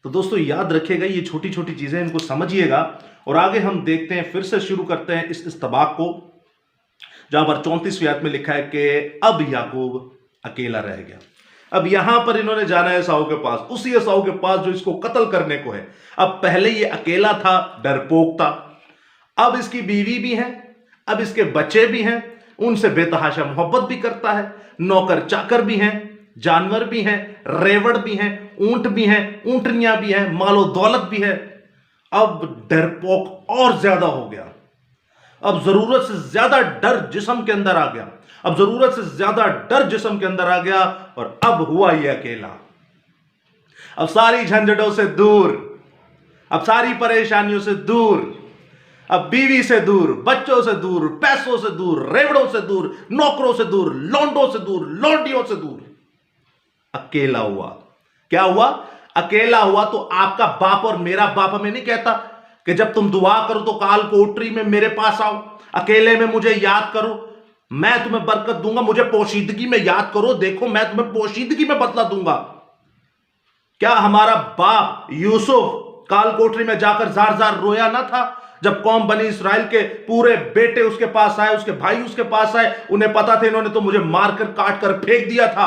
तो दोस्तों याद रखिएगा, ये छोटी छोटी चीजें इनको समझिएगा। और आगे हम देखते हैं, फिर से शुरू करते हैं इस इस्तबाक को, जहां पर 34वीं आयत में लिखा है कि अब याकूब अकेला रह गया। अब यहां पर इन्होंने जाना है एसाऊ के पास, उसी एसाऊ के पास जो इसको कत्ल करने को है। अब पहले ये अकेला था, डरपोक था, अब इसकी बीवी भी है, अब इसके बच्चे भी हैं, उनसे बेतहाशा मोहब्बत भी करता है, नौकर चाकर भी हैं, जानवर भी हैं, रेवड़ भी हैं, ऊंट भी हैं, ऊंटनियां भी हैं, मालो दौलत भी है। अब डरपोक और ज्यादा हो गया, अब जरूरत से ज्यादा डर जिस्म के अंदर आ गया, अब जरूरत से ज्यादा डर जिस्म के अंदर आ गया, और अब हुआ ये अकेला। अब सारी झंझटों से दूर, अब सारी परेशानियों से दूर, अब बीवी से दूर, बच्चों से दूर, पैसों से दूर, रेवड़ों से दूर, नौकरों से दूर, लौंडों से दूर, लौंडियों से दूर, अकेला हुआ। क्या हुआ? अकेला हुआ। तो आपका बाप और मेरा बाप हमें नहीं कहता कि जब तुम दुआ करो तो काल कोठरी में मेरे पास आओ, अकेले में मुझे याद करो, मैं तुम्हें बरकत दूंगा, मुझे पोशीदगी में याद करो, देखो मैं तुम्हें पोशीदगी में बदला दूंगा। क्या हमारा बाप यूसुफ काल कोठरी में जाकर जार जार रोया ना था जब कौम बनी इस्राएल के पूरे बेटे उसके पास आए, उसके भाई उसके पास आए, उन्हें पता था इन्होंने तो मुझे मारकर काट कर फेंक दिया था,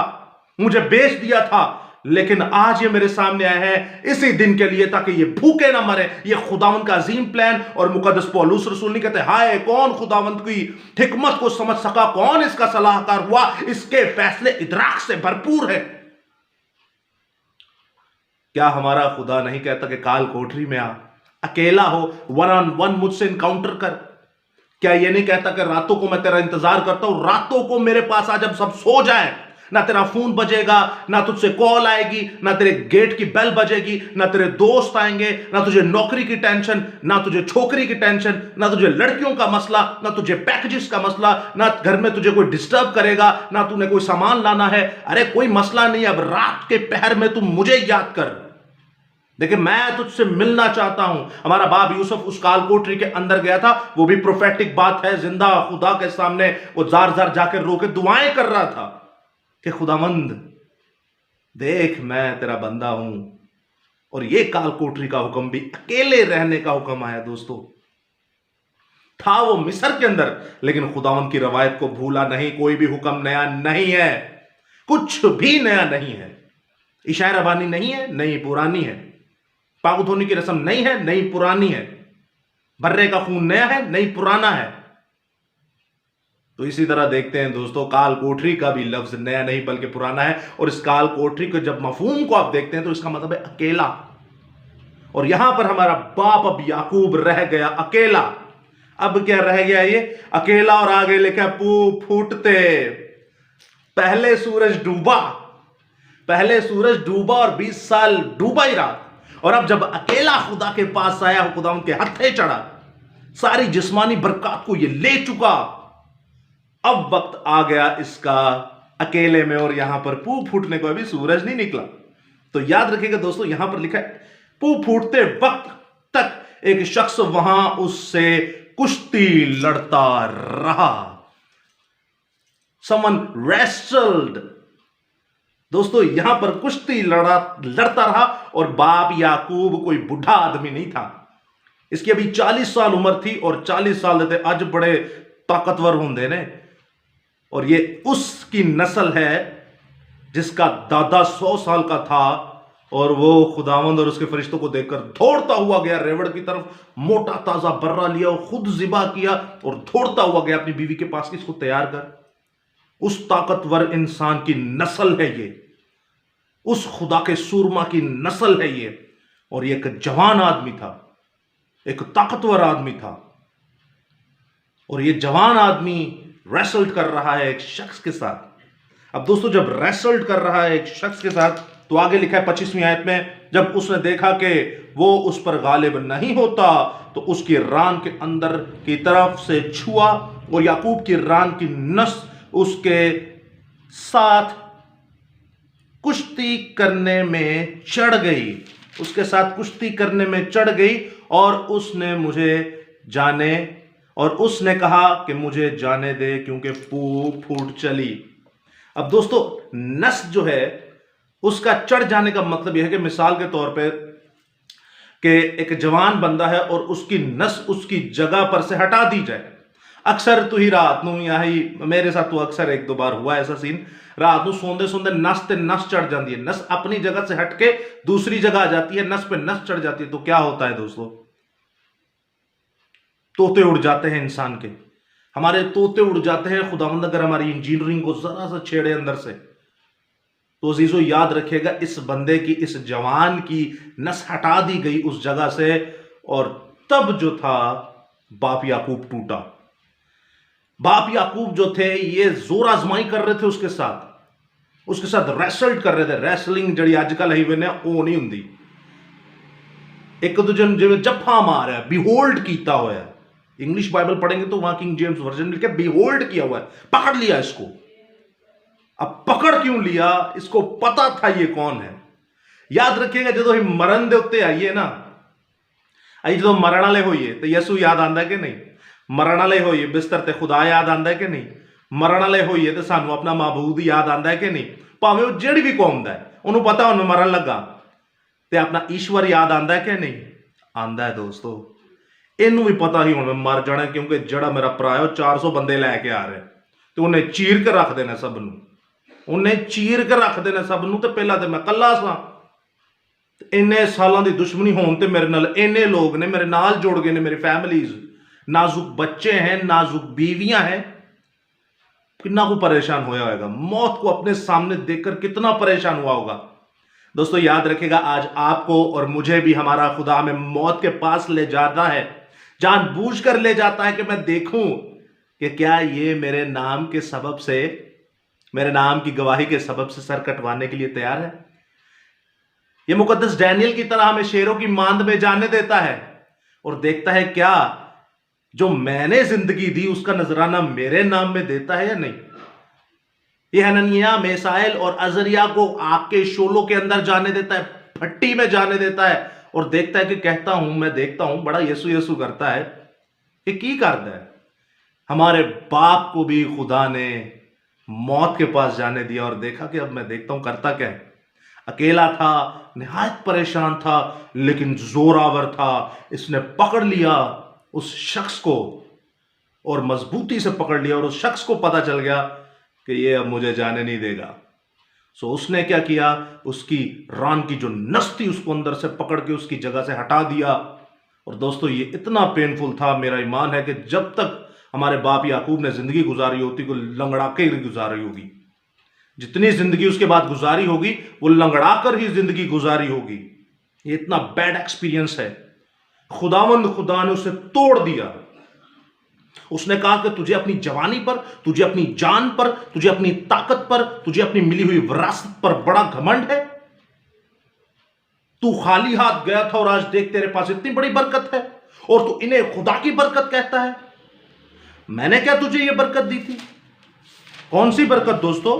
मुझे बेच दिया था, लेकिन आज ये मेरे सामने आया है इसी दिन के लिए, ताकि ये भूखे ना मरे। ये खुदावंत का अजीम प्लान। और मुकद्दस पौलुस रसूल नहीं कहते हाय कौन खुदावंत की हिकमत को समझ सका, कौन इसका सलाहकार हुआ, इसके फैसले इदराक से भरपूर है। क्या हमारा खुदा नहीं कहता कि काल कोठरी में आ, अकेला हो, वन ऑन वन मुझसे इनकाउंटर कर? क्या ये नहीं कहता कि रातों को मैं तेरा इंतजार करता हूं, रातों को मेरे पास आ, जब सब सो जाए, ना तेरा फोन बजेगा, ना तुझसे कॉल आएगी, ना तेरे गेट की बेल बजेगी, ना तेरे दोस्त आएंगे, ना तुझे नौकरी की टेंशन, ना तुझे छोकरी की टेंशन, ना तुझे लड़कियों का मसला, ना तुझे पैकेजेस का मसला, ना घर में तुझे कोई डिस्टर्ब करेगा, ना तूने कोई सामान लाना है। अरे कोई मसला नहीं, अब रात के पहर में तू मुझे याद कर। देखिए मैं तुझसे मिलना चाहता हूं। हमारा बाप यूसुफ उस काल कोठरी के अंदर गया था, वो भी प्रोफेटिक बात है, जिंदा खुदा के सामने वो जार जार जाकर रो के दुआएं कर रहा था कि खुदावंद देख मैं तेरा बंदा हूं। और ये काल कोठरी का हुक्म भी अकेले रहने का हुक्म आया दोस्तों। था वो मिस्र के अंदर, लेकिन खुदावंद की रवायत को भूला नहीं। कोई भी हुक्म नया नहीं है, कुछ भी नया नहीं है। इशारा रबानी नहीं है, नहीं पुरानी है। पाक धोने की रस्म नहीं है, नहीं पुरानी है। बर्रे का खून नया है, नहीं पुराना है। तो इसी तरह देखते हैं दोस्तों, काल कोठरी का भी लफ्ज नया नहीं बल्कि पुराना है। और इस काल कोठरी के जब मफहूम को आप देखते हैं तो इसका मतलब है अकेला। और यहां पर हमारा बाप अब याकूब रह गया अकेला। अब क्या रह गया ये अकेला, और आगे लिखा फूटते पहले सूरज डूबा और 20 साल डूबा ही रहा। और अब जब अकेला खुदा के पास आया, खुदा उनके हत्थे चढ़ा, सारी जिस्मानी बरकत को ये ले चुका। अब वक्त आ गया इसका अकेले में, और यहां पर पू फूटने को अभी सूरज नहीं निकला। तो याद रखिएगा दोस्तों, यहां पर लिखा है पू फूटते वक्त तक एक शख्स वहां उससे कुश्ती लड़ता रहा। समन रेस्टल्ड। दोस्तों यहां पर कुश्ती लड़ता रहा। और बाप याकूब कोई बुढ़ा आदमी नहीं था, इसकी अभी 40 साल उम्र थी। और 40 साल देते आज बड़े ताकतवर होंगे ने। और ये उसकी नस्ल है जिसका दादा 100 साल का था, और वो खुदावंद और उसके फरिश्तों को देखकर दौड़ता हुआ गया रेवड़ की तरफ, मोटा ताजा बर्रा लिया और खुद जिबा किया और दौड़ता हुआ गया अपनी बीवी के पास कि इसको तैयार कर। उस ताकतवर इंसान की नस्ल है ये, उस खुदा के सूरमा की नस्ल है ये। और ये एक जवान आदमी था, एक ताकतवर आदमी था। और ये जवान आदमी रेसल्ट कर रहा है एक शख्स के साथ। अब दोस्तों जब रेसल्ट कर रहा है एक शख्स के साथ, तो आगे लिखा है 25वीं आयत में, जब उसने देखा कि वो उस पर गालिब नहीं होता, तो उसकी रान के अंदर की तरफ से छुआ और याकूब की रान की नस उसके साथ कुश्ती करने में चढ़ गई, उसके साथ कुश्ती करने में चढ़ गई। और उसने मुझे जाने, और उसने कहा कि मुझे जाने दे क्योंकि फूट चली। अब दोस्तों नस जो है उसका चढ़ जाने का मतलब यह है कि मिसाल के तौर पे कि एक जवान बंदा है और उसकी नस उसकी जगह पर से हटा दी जाए। अक्सर तू ही रात नू ही मेरे साथ तो अक्सर एक दो बार हुआ ऐसा सीन, रात नू सोंदे सोंदे नस ते नस चढ़ जाती है, नस अपनी जगह से हटके दूसरी जगह आ जाती है, नस पे नस चढ़ जाती है। तो क्या होता है दोस्तों, तोते उड़ जाते हैं इंसान के, हमारे तोते उड़ जाते हैं। खुदावंद अगर हमारी इंजीनियरिंग को जरा सा छेड़े अंदर से, तो अजीजो याद रखिएगा इस बंदे की, इस जवान की नस हटा दी गई उस जगह से। और तब जो था बाप याकूब टूटा। बाप याकूब जो थे ये जोर आजमाई कर रहे थे उसके साथ रेसल्ट कर रहे थे। रेसलिंग जड़ी आजकल ही ने वो नहीं हुंदी, एक दूजे जिवें जफ्फा मार है, बिहोल्ड कीता हुआ है। इंग्लिश बाइबल पढ़ेंगे तो वहां किंग जेम्स वर्जन लिखा बिहोल्ड किया हुआ है, पकड़ लिया इसको। अब पकड़ क्यों लिया, इसको पता था ये कौन है। याद रखिएगा जो ही मरण दे उत्ते आइए ना, आई जो मरण वाले होइए तो यसू याद आंदा कि नहीं, मरण वाले होइए बिस्तर ते खुदा याद आंदा है कि नहीं, मरण वाले होइए तो सानू अपना माबूद याद आंदा है कि नहीं। भावें वो जेड़ी भी कौम दा है उन्होंने पता हुण मरण लगा, ते अपना ईश्वर याद आंदा है कि नहीं, आंदा है दोस्तों। इनू भी पता ही हुण मैं मर जाना, क्योंकि जड़ा मेरा भरा है 400 बंदे लैके आ रहे, तो उन्हें चीर के रख देना सबनू। उन्हें चीर के रख देना सब नूं, ते पहला ते मैं कल्ला सां। इन्ने सालों की दुश्मनी होने ते मेरे नाल इन्ने लोग ने मेरे नाल जुड़ गए ने, मेरी फैमिलीज, नाजुक बच्चे हैं, नाजुक बीवियां हैं। कितना को परेशान होया होगा, मौत को अपने सामने देखकर कितना परेशान हुआ होगा। दोस्तों याद रखिएगा, आज आपको और मुझे भी हमारा खुदा हमें मौत के पास ले जाता है, जानबूझकर ले जाता है कि मैं देखूं कि क्या ये मेरे नाम के सबब से, मेरे नाम की गवाही के सबब से सर कटवाने के लिए तैयार है। ये मुकद्दस डैनियल की तरह हमें शेरों की मांद में जाने देता है और देखता है क्या जो मैंने जिंदगी दी उसका नजराना मेरे नाम में देता है या नहीं। ये हनन्याह, मेसाइल और अजरिया को आग के शोलों के अंदर जाने देता है, भट्टी में जाने देता है और देखता है कि कहता हूं, मैं देखता हूं बड़ा यीशु यीशु करता है। ये की करता है? हमारे बाप को भी खुदा ने मौत के पास जाने दिया और देखा कि अब मैं देखता हूं करता क्या है। अकेला था, निहायत परेशान था, लेकिन जोरावर था। इसने पकड़ लिया उस शख्स को और मजबूती से पकड़ लिया और उस शख्स को पता चल गया कि ये अब मुझे जाने नहीं देगा। सो उसने क्या किया, उसकी रान की जो नस थी उसको अंदर से पकड़ के उसकी जगह से हटा दिया। और दोस्तों ये इतना पेनफुल था, मेरा ईमान है कि जब तक हमारे बाप याकूब ने जिंदगी गुजारी होती को लंगड़ा के गुजारी होगी। जितनी जिंदगी उसके बाद गुजारी होगी वो लंगड़ा कर ही जिंदगी गुजारी होगी। ये इतना बैड एक्सपीरियंस है। खुदावंद खुदा ने उसे तोड़ दिया। उसने कहा कि तुझे अपनी जवानी पर, तुझे अपनी जान पर, तुझे अपनी ताकत पर, तुझे अपनी मिली हुई विरासत पर बड़ा घमंड है। तू खाली हाथ गया था और आज देख तेरे पास इतनी बड़ी बरकत है और तू इन्हें खुदा की बरकत कहता है। मैंने क्या तुझे यह बरकत दी थी? कौन सी बरकत दोस्तों?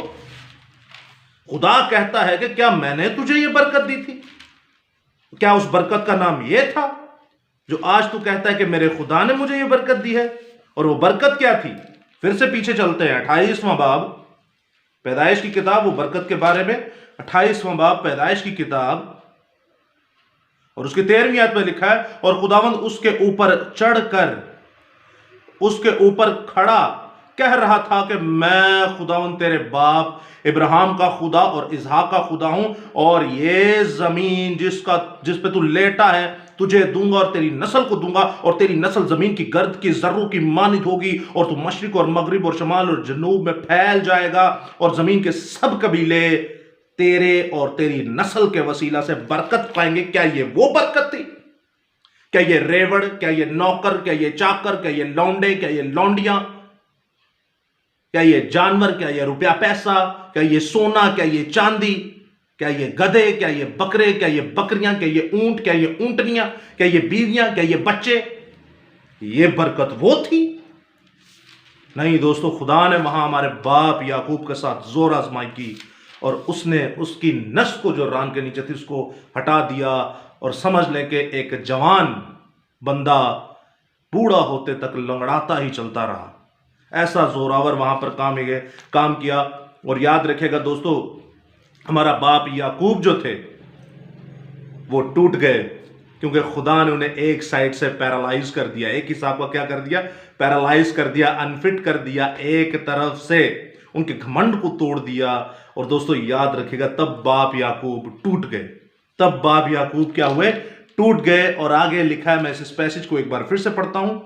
खुदा कहता है कि क्या मैंने तुझे यह बरकत दी थी? क्या उस बरकत का नाम यह था जो आज तू कहता है कि मेरे खुदा ने मुझे यह बरकत दी है? और वो बरकत क्या थी? फिर से पीछे चलते हैं, 28वां बाब पैदाइश की किताब, वो बरकत के बारे में 28वां बाब पैदाइश की किताब और उसकी 13वीं आयत में लिखा है, और खुदावंद उसके ऊपर चढ़कर उसके ऊपर खड़ा कह रहा था कि मैं खुदावंद तेरे बाप इब्राहिम का खुदा और इसहाक का खुदा हूं, और ये जमीन जिस पे तू लेटा है तुझे दूंगा और तेरी नस्ल को दूंगा, और तेरी नस्ल जमीन की गर्द की जर्रों की मानित होगी, और तू मशरिक और मगरिब और शमाल और जनूब में फैल जाएगा, और जमीन के सब कबीले तेरे और तेरी नस्ल के वसीला से बरकत पाएंगे। क्या ये वो बरकत थी? क्या ये रेवड़, क्या ये नौकर, क्या ये चाकर, क्या ये लौंडे, क्या ये लौंडियां, क्या ये जानवर, क्या ये रुपया पैसा, क्या ये सोना, क्या ये चांदी, क्या ये गधे, क्या ये बकरे, क्या ये बकरियां, क्या ये ऊंट, क्या ये ऊंटनियां, क्या ये बीवियां, क्या ये बच्चे, ये बरकत वो थी? नहीं दोस्तों, खुदा ने वहां हमारे बाप याकूब के साथ जोर आजमाई की और उसने उसकी नस को जो रान के नीचे थी उसको हटा दिया। और समझ लें कि एक जवान बंदा बूढ़ा होते तक लंगड़ाता ही चलता रहा। ऐसा जोरावर वहां पर काम किया। और याद रखेगा दोस्तों, हमारा बाप याकूब जो थे वो टूट गए क्योंकि खुदा ने उन्हें एक साइड से पैरालाइज कर दिया। एक हिसाब का क्या कर दिया? पैरालाइज कर दिया, अनफिट कर दिया। एक तरफ से उनके घमंड को तोड़ दिया। और दोस्तों याद रखिएगा, तब बाप याकूब टूट गए। तब बाप याकूब क्या हुए? टूट गए। और आगे लिखा है, मैं इस पैसेज को एक बार फिर से पढ़ता हूं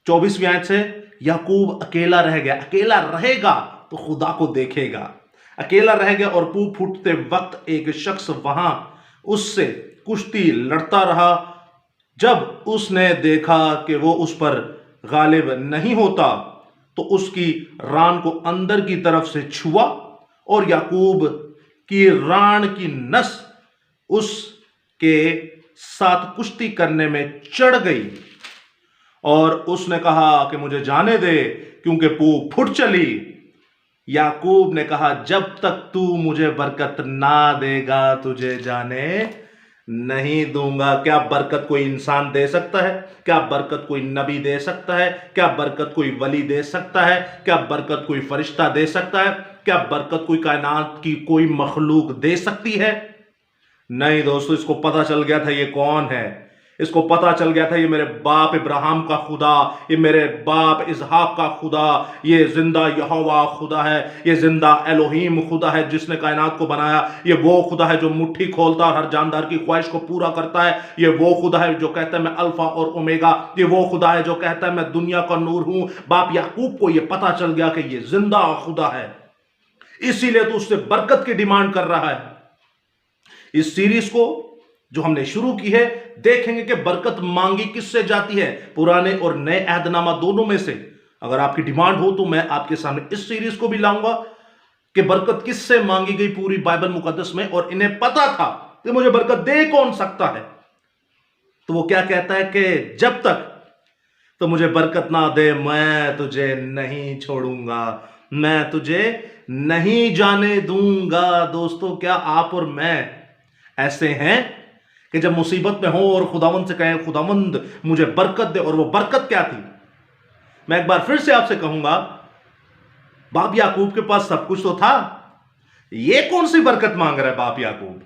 24वीं आयत से। याकूब अकेला रह गया। अकेला रहेगा तो खुदा को देखेगा। अकेला रह गया और पूह फूटते वक्त एक शख्स वहां उससे कुश्ती लड़ता रहा। जब उसने देखा कि वो उस पर गालिब नहीं होता तो उसकी रान को अंदर की तरफ से छुआ और याकूब की रान की नस उसके साथ कुश्ती करने में चढ़ गई। और उसने कहा कि मुझे जाने दे क्योंकि पूह फुट चली। याकूब ने कहा, जब तक तू मुझे बरकत ना देगा तुझे जाने नहीं दूंगा। क्या बरकत कोई इंसान दे सकता है? क्या बरकत कोई नबी दे सकता है? क्या बरकत कोई वली दे सकता है? क्या बरकत कोई फरिश्ता दे सकता है? क्या बरकत कोई कायनात की कोई मखलूक दे सकती है? नहीं दोस्तों, इसको पता चल गया था ये कौन है। इसको पता चल गया था ये मेरे बाप इब्राहिम का खुदा, ये मेरे बाप इसहाक का खुदा, ये जिंदा यहोवा खुदा है, ये जिंदा एलोहीम खुदा है जिसने कायनात को बनाया। ये वो खुदा है जो मुट्ठी खोलता और हर जानदार की ख्वाहिश को पूरा करता है। ये वो खुदा है जो कहता है मैं अल्फा और ओमेगा। ये वो खुदा है जो कहता है मैं दुनिया का नूर हूं। बाप याकूब को ये पता चल गया कि ये जिंदा खुदा है, इसीलिए तो उससे बरकत की डिमांड कर रहा है। इस सीरीज को जो हमने शुरू की है, देखेंगे कि बरकत मांगी किससे जाती है, पुराने और नए अहदनामा दोनों में से। अगर आपकी डिमांड हो तो मैं आपके सामने इस सीरीज को भी लाऊंगा कि बरकत किससे मांगी गई पूरी बाइबल मुकद्दस में, और इन्हें पता था कि मुझे बरकत दे कौन सकता है। तो वो क्या कहता है कि जब तक तो मुझे बरकत ना दे मैं तुझे नहीं छोड़ूंगा, मैं तुझे नहीं जाने दूंगा। दोस्तों, क्या आप और मैं ऐसे हैं कि जब मुसीबत में हो और खुदावंद से कहें खुदावंद मुझे बरकत दे, और वो बरकत क्या थी? मैं एक बार फिर से आपसे कहूंगा, बाप याकूब के पास सब कुछ तो था, ये कौन सी बरकत मांग रहा है बाप याकूब?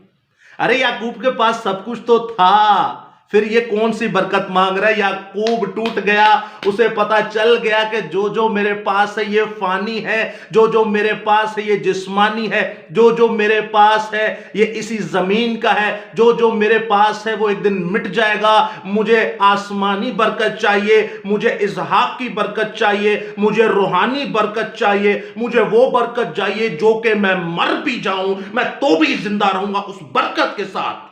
अरे याकूब के पास सब कुछ तो था, फिर ये कौन सी बरकत मांग रहा है? याकूब टूट गया, उसे पता चल गया कि जो जो मेरे पास है ये फानी है, जो जो मेरे पास है ये जिस्मानी है, जो जो मेरे पास है ये इसी जमीन का है, जो जो मेरे पास है वो एक दिन मिट जाएगा। मुझे आसमानी बरकत चाहिए, मुझे इसहाक की बरकत चाहिए, मुझे रूहानी बरकत चाहिए, मुझे वो बरकत चाहिए जो कि मैं मर भी जाऊं मैं तो भी जिंदा रहूंगा उस बरकत के साथ।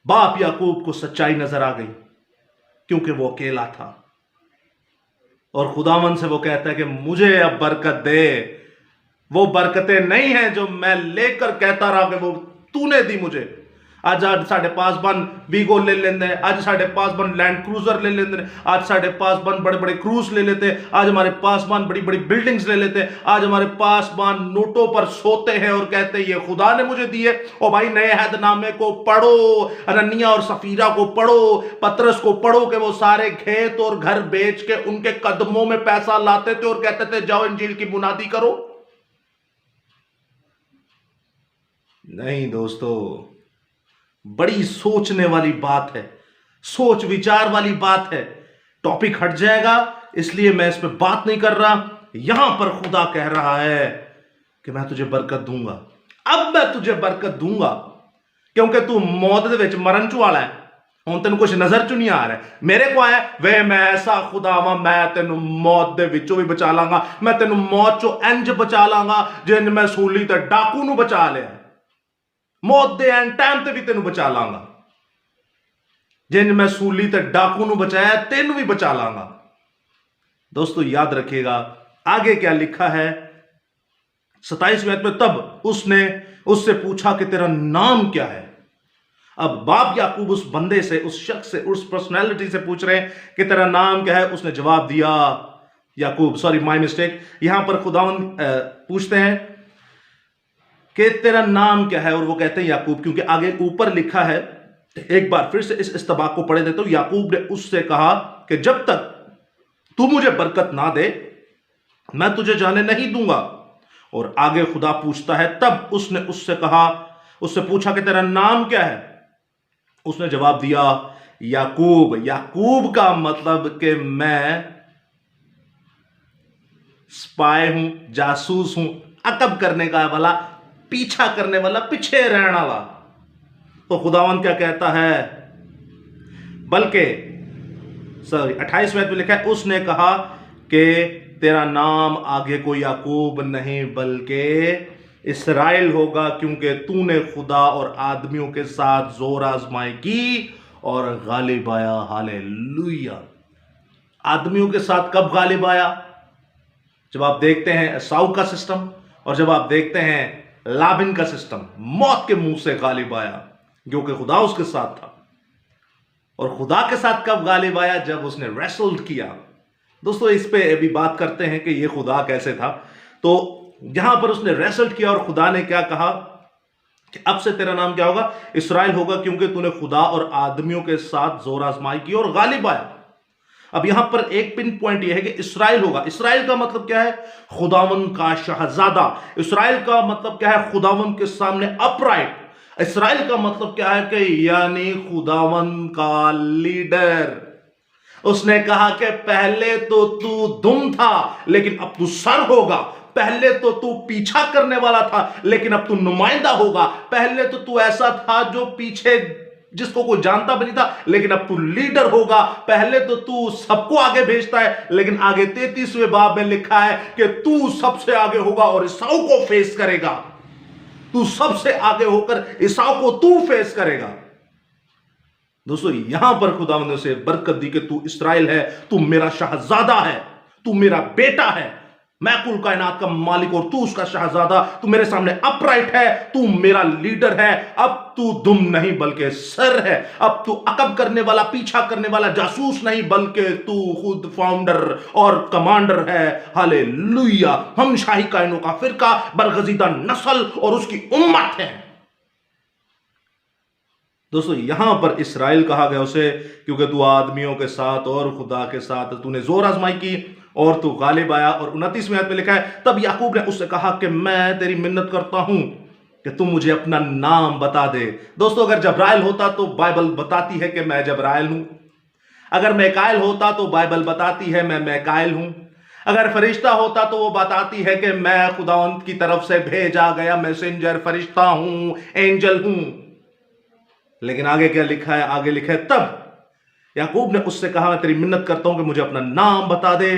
बाप याकूब को सच्चाई नजर आ गई क्योंकि वो अकेला था, और खुदावन से वो कहता है कि मुझे अब बरकत दे। वो बरकतें नहीं हैं जो मैं लेकर कहता रहा कि वो तूने दी मुझे। आज साढ़े पास बन वीगो ले लेते हैं, आज साढ़े पास बन लैंड क्रूजर ले लेते हैं, आज साढ़े पास बन बड़े बड़े क्रूज ले लेते हैं, आज हमारे पास बन बड़ी बड़ी बिल्डिंग्स ले लेते हैं, आज हमारे पास बन नोटों पर सोते हैं और कहते हैं ये खुदा ने मुझे दी है। और भाई नए अहदनामे को पढ़ो, अननिया और सफीरा को पढ़ो, पतरस को पढ़ो कि वो सारे खेत और घर बेच के उनके कदमों में पैसा लाते थे और कहते थे जाओ इंजील की मुनादी करो। नहीं दोस्तों, बड़ी सोचने वाली बात है, सोच विचार वाली बात है। टॉपिक हट जाएगा इसलिए मैं इस पे बात नहीं कर रहा। यहां पर खुदा कह रहा है कि मैं तुझे बरकत दूंगा, अब मैं तुझे बरकत दूंगा क्योंकि तू मौत दे विच मरन चु वाला है। हुण तेन कुछ नजर चु नहीं आ रहा है, मेरे को आया वे मैं ऐसा खुदा वां, मैं तेन मौत दे विचों भी बचा लांगा, मैं तेन मौत चो इंज बचा लांगा जिंज मैं सूली ते डाकू नूं बचा लिया, मौत दे एंड टाइम ते भी तेन बचा लांगा, जिंज मैं सूली ते डाकू नूं बचाया तेन भी बचा लांगा। दोस्तों याद रखिएगा आगे क्या लिखा है 27वें आयत में, तब उसने उससे पूछा कि तेरा नाम क्या है। अब बाप याकूब उस बंदे से, उस शख्स से, उस पर्सनैलिटी से पूछ रहे हैं कि तेरा नाम क्या है। उसने जवाब दिया, याकूब, सॉरी माय मिस्टेक, यहां पर खुदावंद पूछते हैं कि तेरा नाम क्या है, और वो कहते हैं याकूब, क्योंकि आगे ऊपर लिखा है। एक बार फिर से इस इस्तबाक को पढ़े देता हूं। याकूब ने उससे कहा कि जब तक तू मुझे बरकत ना दे मैं तुझे जाने नहीं दूंगा। और आगे खुदा पूछता है, तब उसने उससे कहा, उससे पूछा कि तेरा नाम क्या है। उसने जवाब दिया याकूब। याकूब का मतलब कि मैं स्पाई हूं, जासूस हूं, अकब करने का वाला, पीछा करने वाला, पीछे रहने वाला। तो खुदावन क्या कहता है, बल्कि सॉरी 28वें में लिखा है, उसने कहा कि तेरा नाम आगे कोई याकूब नहीं बल्कि इस्राएल होगा, क्योंकि तूने खुदा और आदमियों के साथ जोर आजमाई की और गालिब आया। हालेलुया। आदमियों के साथ कब गालिब आया? जब आप देखते हैं एसाउ का सिस्टम और जब आप देखते हैं लाबिन का सिस्टम, मौत के मुंह से गालिब आया क्योंकि खुदा उसके साथ था। और खुदा के साथ कब गालिब आया? जब उसने रेसल्ड किया। दोस्तों इस पे अभी बात करते हैं कि ये खुदा कैसे था। तो यहां पर उसने रेसल्ट किया और खुदा ने क्या कहा कि अब से तेरा नाम क्या होगा? इस्राएल होगा, क्योंकि तूने खुदा और आदमियों के साथ जोर आजमाई की और गालिब आया। अब यहां पर एक पिन पॉइंट यह है कि इस्राएल होगा। इस्राएल का मतलब क्या है? खुदावन का शहजादा। इस्राएल का मतलब क्या है? खुदावन के सामने अपराइट। इसराइल का मतलब क्या है कि यानी खुदावन का लीडर। उसने कहा कि पहले तो तू दुम था लेकिन अब तू सर होगा। पहले तो तू पीछा करने वाला था लेकिन अब तू नुमाइंदा होगा। पहले तो तू ऐसा था जो पीछे जिसको कोई जानता भी नहीं था लेकिन अब तू लीडर होगा। पहले तो तू सबको आगे भेजता है लेकिन आगे 33वें बाब में लिखा है कि तू सबसे आगे होगा और ईसाऊ को फेस करेगा। तू सबसे आगे होकर ईसाऊ को तू फेस करेगा। दोस्तों यहां पर खुदावंद ने उसे बरकत दी कि तू इस्राएल है, तू मेरा शहजादा है, तू मेरा बेटा है, मैं कुल कायनात का मालिक और तू उसका शहजादा। तू मेरे सामने अपराइट है, तू मेरा लीडर है। अब तू दुम नहीं बल्कि सर है। अब तू अकब करने वाला, पीछा करने वाला जासूस नहीं बल्कि तू खुद फाउंडर और कमांडर है। हालेलुया। हम शाही कायनों का फिरका, बरगजीदा नस्ल और उसकी उम्मत है। दोस्तों यहां पर इस्राएल कहा गया उसे क्योंकि तू आदमियों के साथ और खुदा के साथ तूने जोर आजमाई की और तू गालिब आया। और 29वें आयत में लिखा है, तब याकूब ने उससे कहा कि मैं तेरी मिन्नत करता हूं कि तू मुझे अपना नाम बता दे। दोस्तों अगर जब्राइल होता तो बाइबल बताती है कि मैं जब्राइल हूं। अगर मैकाइल होता तो बाइबल बताती है मैं मैकाइल हूं। अगर फरिश्ता होता तो वो बताती है कि मैं खुदावंत की तरफ से भेजा गया मैसेंजर फरिश्ता हूं, एंजल हूं। लेकिन आगे क्या लिखा है? आगे लिखा है, तब याकूब ने उससे कहा मैं तेरी मिन्नत करता हूं कि मुझे अपना नाम बता दे।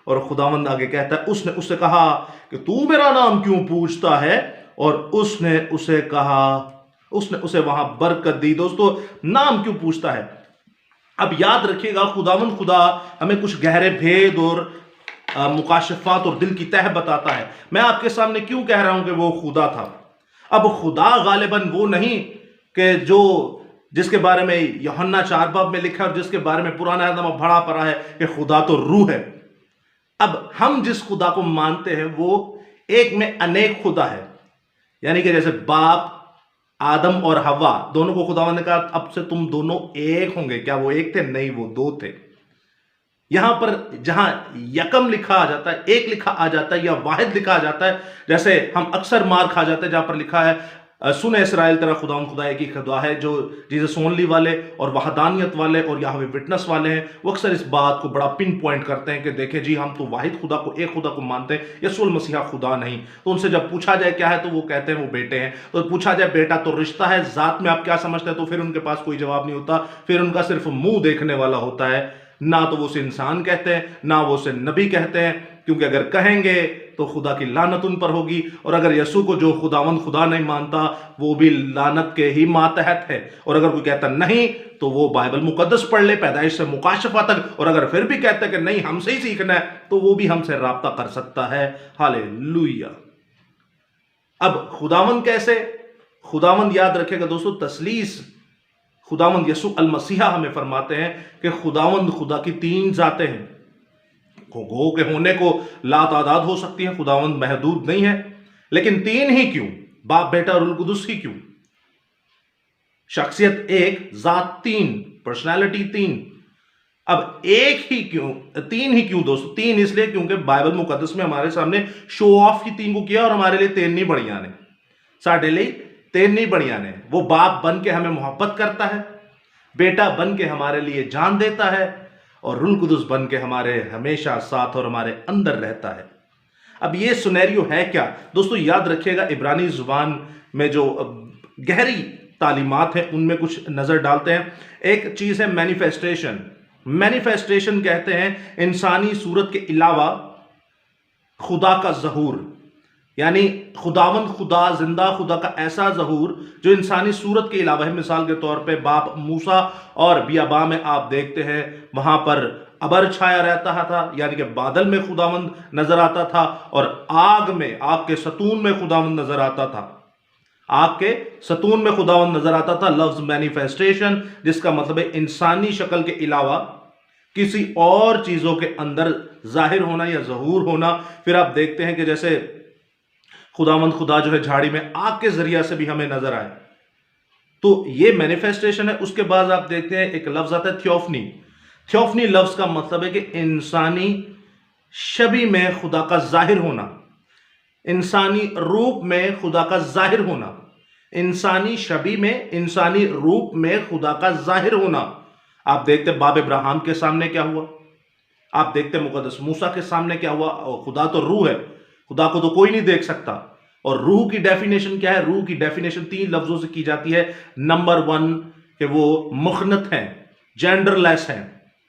और खुदावंद आगे कहता है, उसने उससे कहा कि तू मेरा नाम क्यों पूछता है? और उसने उसे कहा, उसने उसे वहां बरकत दी। दोस्तों नाम क्यों पूछता है? अब याद रखिएगा खुदावंद खुदा हमें कुछ गहरे भेद और मुकाशफात और दिल की तह बताता है। मैं आपके सामने क्यों कह रहा हूं कि वो खुदा था। अब खुदा गालिबन वो नहीं कि जिसके बारे में यूहन्ना 4 बाब में लिखा है और जिसके बारे में पुराना नामा भरा पड़ा है कि खुदा तो रूह है। अब हम जिस खुदा को मानते हैं वो एक में अनेक खुदा है। यानी कि जैसे बाप, आदम और हवा दोनों को खुदा ने कहा अब से तुम दोनों एक होंगे। क्या वो एक थे? नहीं, वो दो थे। यहां पर जहां यकम लिखा आ जाता है, एक लिखा आ जाता है या वाहिद लिखा आ जाता है, जैसे हम अक्सर मार खा जाते हैं जहां पर लिखा है सुने इसराइल तेरा खुदा एक ही खुदा है, जो जीसस ओनली वाले और वहदानियत वाले और यहावे विटनेस वाले हैं वो अक्सर इस बात को बड़ा पिन पॉइंट करते हैं कि देखें जी हम तो वाहिद खुदा को, एक खुदा को मानते हैं, यीशु मसीहा खुदा नहीं। तो उनसे जब पूछा जाए क्या है तो वो कहते हैं वो बेटे हैं। तो पूछा जाए बेटा तो रिश्ता है, जात में आप क्या समझते हैं, तो फिर उनके पास कोई जवाब नहीं होता। फिर उनका सिर्फ मुंह देखने वाला होता है। ना तो वो उसे इंसान कहते हैं ना वो उसे नबी कहते हैं, क्योंकि अगर कहेंगे तो खुदा की लानत उन पर होगी। और अगर यीशु को जो खुदावंद खुदा नहीं मानता वो भी लानत के ही मातहत है। और अगर कोई कहता नहीं तो वो बाइबल मुकद्दस पढ़ ले पैदाइश से मुकाशफा तक। और अगर फिर भी कहता है कि नहीं हमसे ही सीखना है तो वो भी हमसे राब्ता कर सकता है। हालेलुया। अब खुदावंद कैसे? खुदावंद याद रखेगा दोस्तों, तसलीस खुदावंद यीशु अल मसीहा हमें फरमाते हैं कि खुदावंद खुदा की 3 जातें हैं। गो के होने को लातादाद हो सकती है, खुदावंद महदूद नहीं है, लेकिन 3 ही क्यों? बाप, बेटा और रूह कुदुस ही क्यों? शख्सियत 1, जात 3, पर्सनालिटी 3। अब एक ही क्यों, 3 ही क्यों दोस्तों? 3 इसलिए क्योंकि बाइबल मुकद्दस में हमारे सामने शो ऑफ की 3 को किया और हमारे लिए 3 नहीं बढ़िया ने, साढ़े लिए 3 नहीं बढ़िया ने। वो बाप बन के हमें मोहब्बत करता है, बेटा बन के हमारे लिए जान देता है और रूह कुदुस बन के हमारे हमेशा साथ और हमारे अंदर रहता है। अब ये सुनेरियो है क्या दोस्तों? याद रखिएगा इब्रानी जुबान में जो गहरी तालीमात है उनमें कुछ नजर डालते हैं। एक चीज है मैनिफेस्टेशन। मैनिफेस्टेशन कहते हैं इंसानी सूरत के अलावा खुदा का ज़हूर, यानी खुदावंद खुदा, जिंदा खुदा का ऐसा ज़हूर जो इंसानी सूरत के अलावा है। मिसाल के तौर पे बाप मूसा और बियाबा में आप देखते हैं वहां पर अबर छाया रहता था, यानी कि बादल में खुदावंद नजर आता था और आग में, आग के सतून में खुदावंद नजर आता था। आग के सतून में खुदावंद नजर आता था। लफ्ज मैनिफेस्टेशन जिसका मतलब है इंसानी शक्ल के अलावा किसी और चीजों के अंदर जाहिर होना या ज़हूर होना। फिर आप देखते हैं कि जैसे खुदावंद खुदा जो है झाड़ी में आग के जरिया से भी हमें नजर आए, तो ये मैनिफेस्टेशन है। उसके बाद आप देखते हैं एक लफ्ज आता है थियोफनी। थियोफनी लफ्ज का मतलब है कि इंसानी शबी में खुदा का जाहिर होना, इंसानी रूप में खुदा का जाहिर होना। इंसानी छवि में, इंसानी रूप में खुदा का जाहिर होना। आप देखते बाब इब्राहिम के सामने क्या हुआ, आप देखते मुकद्दस मूसा के सामने क्या हुआ। और खुदा तो रूह है, खुदा को तो कोई नहीं देख सकता। और रूह की डेफिनेशन क्या है? रूह की डेफिनेशन 3 लफ्जों से की जाती है। नंबर 1 कि वो मुखनत हैं, जेंडरलेस हैं,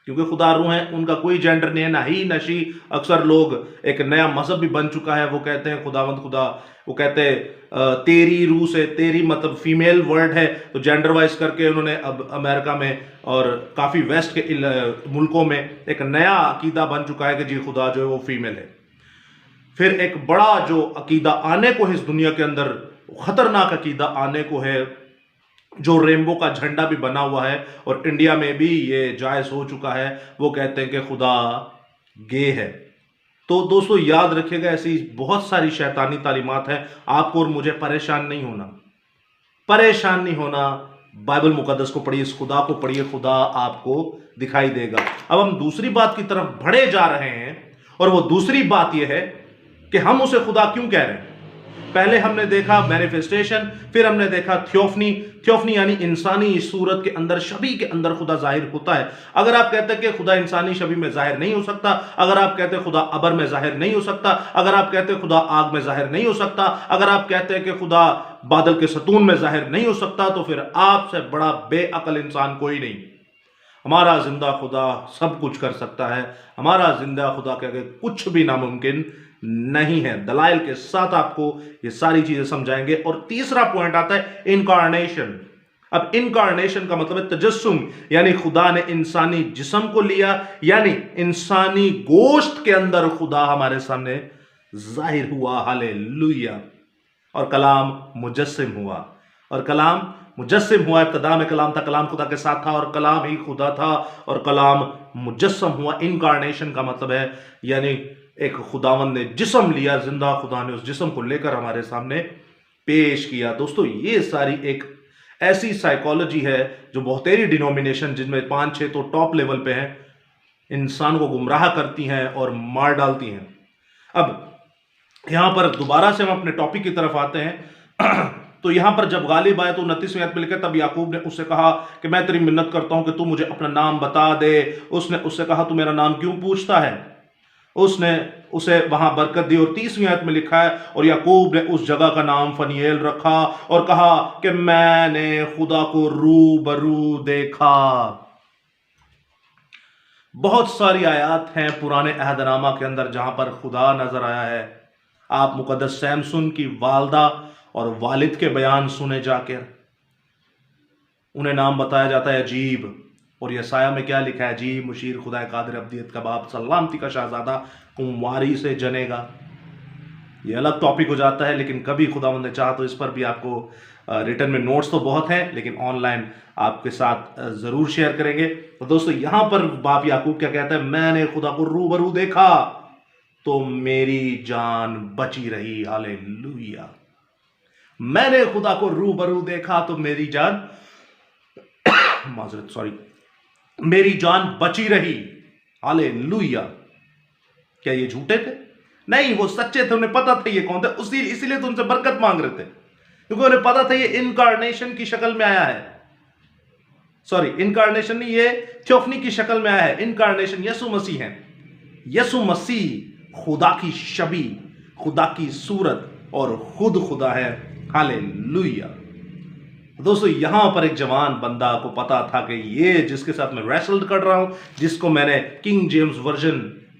क्योंकि खुदा रूह है, उनका कोई जेंडर नहीं है, ना ही नशी। अक्सर लोग, एक नया मजहब भी बन चुका है, वो कहते हैं खुदावंद खुदा, वो कहते हैं तेरी रूह से, तेरी मतलब फीमेल वर्ड है, तो जेंडर वाइज करके उन्होंने अब अमेरिका में और काफी वेस्ट के मुल्कों में एक नया अकीदा बन चुका है कि जी खुदा जो है वो फीमेल है। फिर एक बड़ा जो अकीदा आने को है इस दुनिया के अंदर, खतरनाक अकीदा आने को है, जो रेनबो का झंडा भी बना हुआ है और इंडिया में भी ये जायज हो चुका है। वो कहते हैं कि खुदा गे है। तो दोस्तों याद रखिएगा, ऐसी बहुत सारी शैतानी तालीमात हैं। आपको और मुझे परेशान नहीं होना, परेशान नहीं होना। बाइबल मुकद्दस को पढ़िए, इस खुदा को पढ़िए, खुदा आपको दिखाई देगा। अब हम दूसरी बात की तरफ बढ़े जा रहे हैं, और वो दूसरी बात यह है कि हम उसे खुदा क्यों कह रहे हैं। पहले हमने देखा मैनिफेस्टेशन, फिर हमने देखा थियोफनी। थियोफनी यानी इंसानी सूरत के अंदर, छवि के अंदर खुदा जाहिर होता है। अगर आप कहते हैं कि खुदा इंसानी छवि में जाहिर नहीं हो सकता, अगर आप कहते हैं खुदा अबर में जाहिर नहीं हो सकता, अगर आप कहते हैं खुदा आग में जाहिर नहीं हो सकता, अगर आप कहते हैं कि खुदा बादल के सतून में जाहिर नहीं हो सकता, तो फिर आपसे बड़ा बेअकल इंसान कोई नहीं। हमारा जिंदा खुदा सब कुछ कर सकता है। हमारा जिंदा खुदा के आगे कुछ भी नामुमकिन नहीं है। दलाइल के साथ आपको ये सारी चीजें समझाएंगे। और तीसरा पॉइंट आता है इनकारनेशन। अब इनकारनेशन का मतलब है तजस्सुम, यानी खुदा ने इंसानी जिस्म को लिया, यानी इंसानी गोश्त के अंदर खुदा हमारे सामने जाहिर हुआ। हालेलुया। और कलाम मुजस्सिम हुआ, और कलाम मुजस्सिम हुआ। इब्तिदा में कलाम था, कलाम खुदा के साथ था, और कलाम ही खुदा था, और कलाम मुजस्सम हुआ। इनकारनेशन का मतलब है यानी एक खुदावंद ने जिस्म लिया, जिंदा खुदा ने उस जिस्म को लेकर हमारे सामने पेश किया। दोस्तों ये सारी एक ऐसी साइकोलॉजी है जो बहुतेरी डिनोमिनेशन, जिनमें 5-6 तो टॉप लेवल पे हैं, इंसान को गुमराह करती हैं और मार डालती हैं। अब यहां पर दोबारा से हम अपने टॉपिक की तरफ आते हैं। तो यहां पर जब गालिब आए तो 29वीं आयत में लिखा, तब याकूब ने उससे कहा कि मैं तेरी मिन्नत करता हूं कि तू मुझे अपना नाम बता दे। उसने उससे कहा, तू मेरा नाम क्यों पूछता है? उसने उसे वहां बरकत दी। और 30वीं आयत में लिखा है, और याकूब ने उस जगह का नाम फनीएल रखा और कहा कि मैंने खुदा को रूबरू देखा। बहुत सारी आयत हैं पुराने अहदनामा के अंदर जहां पर खुदा नजर आया है। आप मुकद्दस सैमसन की वालदा और वालिद के बयान सुने जाकर, उन्हें नाम बताया जाता है अजीब। और यसाया में क्या लिखा है? अजीब, मुशीर, खुदा कादिर, अब्दियत का बाप, सलामती का शहजादा, कुंवारी से जनेगा। ये अलग टॉपिक हो जाता है, लेकिन कभी खुदावंद ने चाहा तो इस पर भी आपको रिटर्न में नोट्स तो बहुत हैं, लेकिन ऑनलाइन आपके साथ जरूर शेयर करेंगे। तो दोस्तों यहां पर बाप याकूब क्या कहता है? मैंने खुदा को रूबरू देखा तो मेरी जान बची रही। हालेलुया। मैंने खुदा को रूबरू देखा तो मेरी जान माजरत सॉरी मेरी जान बची रही। हालेलुया। क्या ये झूठे थे? नहीं, वो सच्चे थे। उन्हें पता था ये कौन थे, इसीलिए तो उनसे बरकत मांग रहे थे, क्योंकि उन्हें पता था ये इनकारनेशन की शक्ल में आया है। सॉरी, इनकारनेशन नहीं, ये थियोफनी की शक्ल में आया है। इनकारनेशन यसु मसीह है। यसु मसीह खुदा की छवि, खुदा की सूरत और खुद खुदा है। हालेलुया। दोस्तों यहां पर एक जवान बंदा को पता था कि ये जिसके साथ मैं रेसल्ड कर रहा हूं, जिसको मैंने किंग जेम्स वर्जन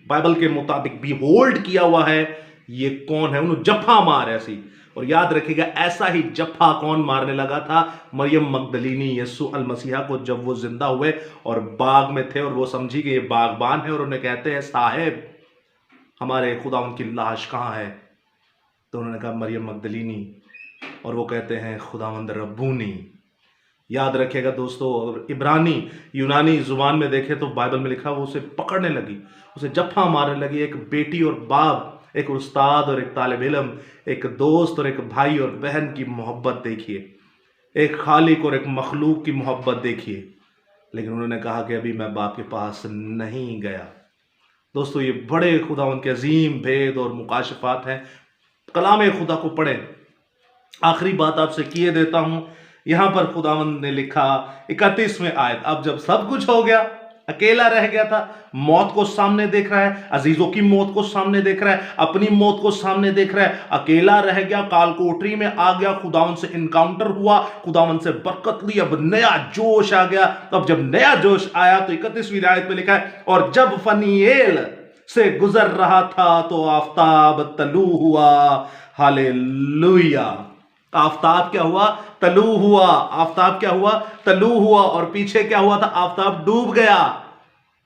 बाइबल के मुताबिक भी होल्ड किया हुआ है, ये कौन है? उन्होंने जफा मार ऐसी। और याद रखिएगा, ऐसा ही जफा कौन मारने लगा था? मरियम मगदलीनी यसु अल मसीहा को, जब वो जिंदा हुए और बाग में थे और वो समझी कि ये बागबान है, और उन्हें कहते हैं, साहेब हमारे खुदा उनकी लाश कहां है? तो उन्होंने कहा मरियम मगदलीनी, और वो कहते हैं खुदावंद रब्बूनी। याद रखिएगा दोस्तों, अगर इब्रानी यूनानी जुबान में देखें तो बाइबल में लिखा, वो उसे पकड़ने लगी, उसे जफ्फा मारने लगी। एक बेटी और बाप, एक उस्ताद और एक तालिब इल्म, एक दोस्त और एक भाई और बहन की मोहब्बत देखिए, एक खालिक और एक मखलूक की मोहब्बत देखिए। लेकिन उन्होंने कहा कि अभी मैं बाप के पास नहीं गया। दोस्तों ये बड़े खुदा उनके अजीम भेद और मुकाशफात हैं। कलाम खुदा को पढ़ें, आखिरी बात आपसे किए देता हूं। यहां पर खुदावंद ने लिखा 31वें आयत, अब जब सब कुछ हो गया, अकेला रह गया था, मौत को सामने देख रहा है, अजीजों की मौत को सामने देख रहा है, अपनी मौत को सामने देख रहा है, अकेला रह गया, काल कोठरी में आ गया, खुदावन से इनकाउंटर हुआ, खुदावन से बरकत ली, अब नया जोश आ गया। अब जब नया जोश आया तो 31वीं आयत में लिखा है, और जब फनीएल से गुजर रहा था तो आफताब तलू हुआ। हालेलुया। आफताब क्या हुआ? तलू हुआ। आफताब क्या हुआ? तलू हुआ। और पीछे क्या हुआ था? आफताब डूब गया।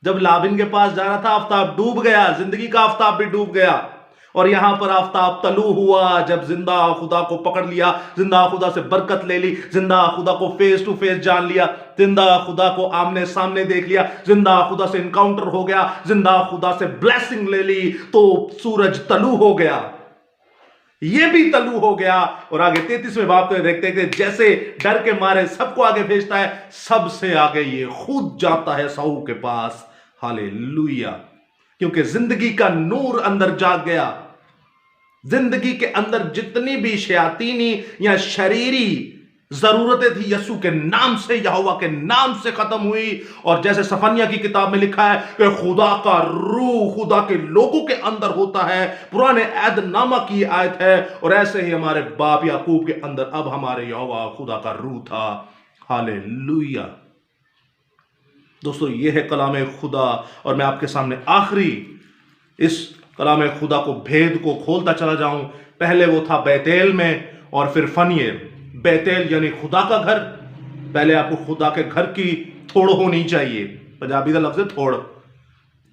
जब लाबिन के पास जा रहा था आफताब डूब गया, जिंदगी का आफताब भी डूब गया। और यहां पर आफताब तलू हुआ जब जिंदा खुदा को पकड़ लिया, जिंदा खुदा से बरकत ले ली, जिंदा खुदा को फेस टू फेस जान लिया, जिंदा खुदा को आमने सामने देख लिया, जिंदा खुदा से इनकाउंटर हो गया, जिंदा खुदा से ब्लेसिंग ले ली, तो सूरज तलू हो गया, ये भी तलू हो गया। और आगे 33वें बाब में देखते हैं जैसे डर के मारे सबको आगे भेजता है, सबसे आगे ये खुद जाता है साऊ के पास। हालेलुया। क्योंकि जिंदगी का नूर अंदर जाग गया। जिंदगी के अंदर जितनी भी शयातीनी या शरीरी जरूरतें थी यीशु के नाम से, यहोवा के नाम से खत्म हुई। और जैसे सफनिया की किताब में लिखा है कि खुदा का रूह खुदा के लोगों के अंदर होता है, पुराने ऐदनामा की आयत है। और ऐसे ही हमारे बाप याकूब के अंदर अब हमारे यहोवा खुदा का रूह था। हालेलुया। दोस्तों ये है कलाम खुदा। और मैं आपके सामने आखिरी इस कलाम खुदा को भेद को खोलता चला जाऊं। पहले वो था बैतेल में और फिर फनीएल। बैतेल यानी खुदा का घर। पहले आपको खुदा के घर की थोड़ होनी चाहिए, पंजाबी का लफ्ज है थोड़,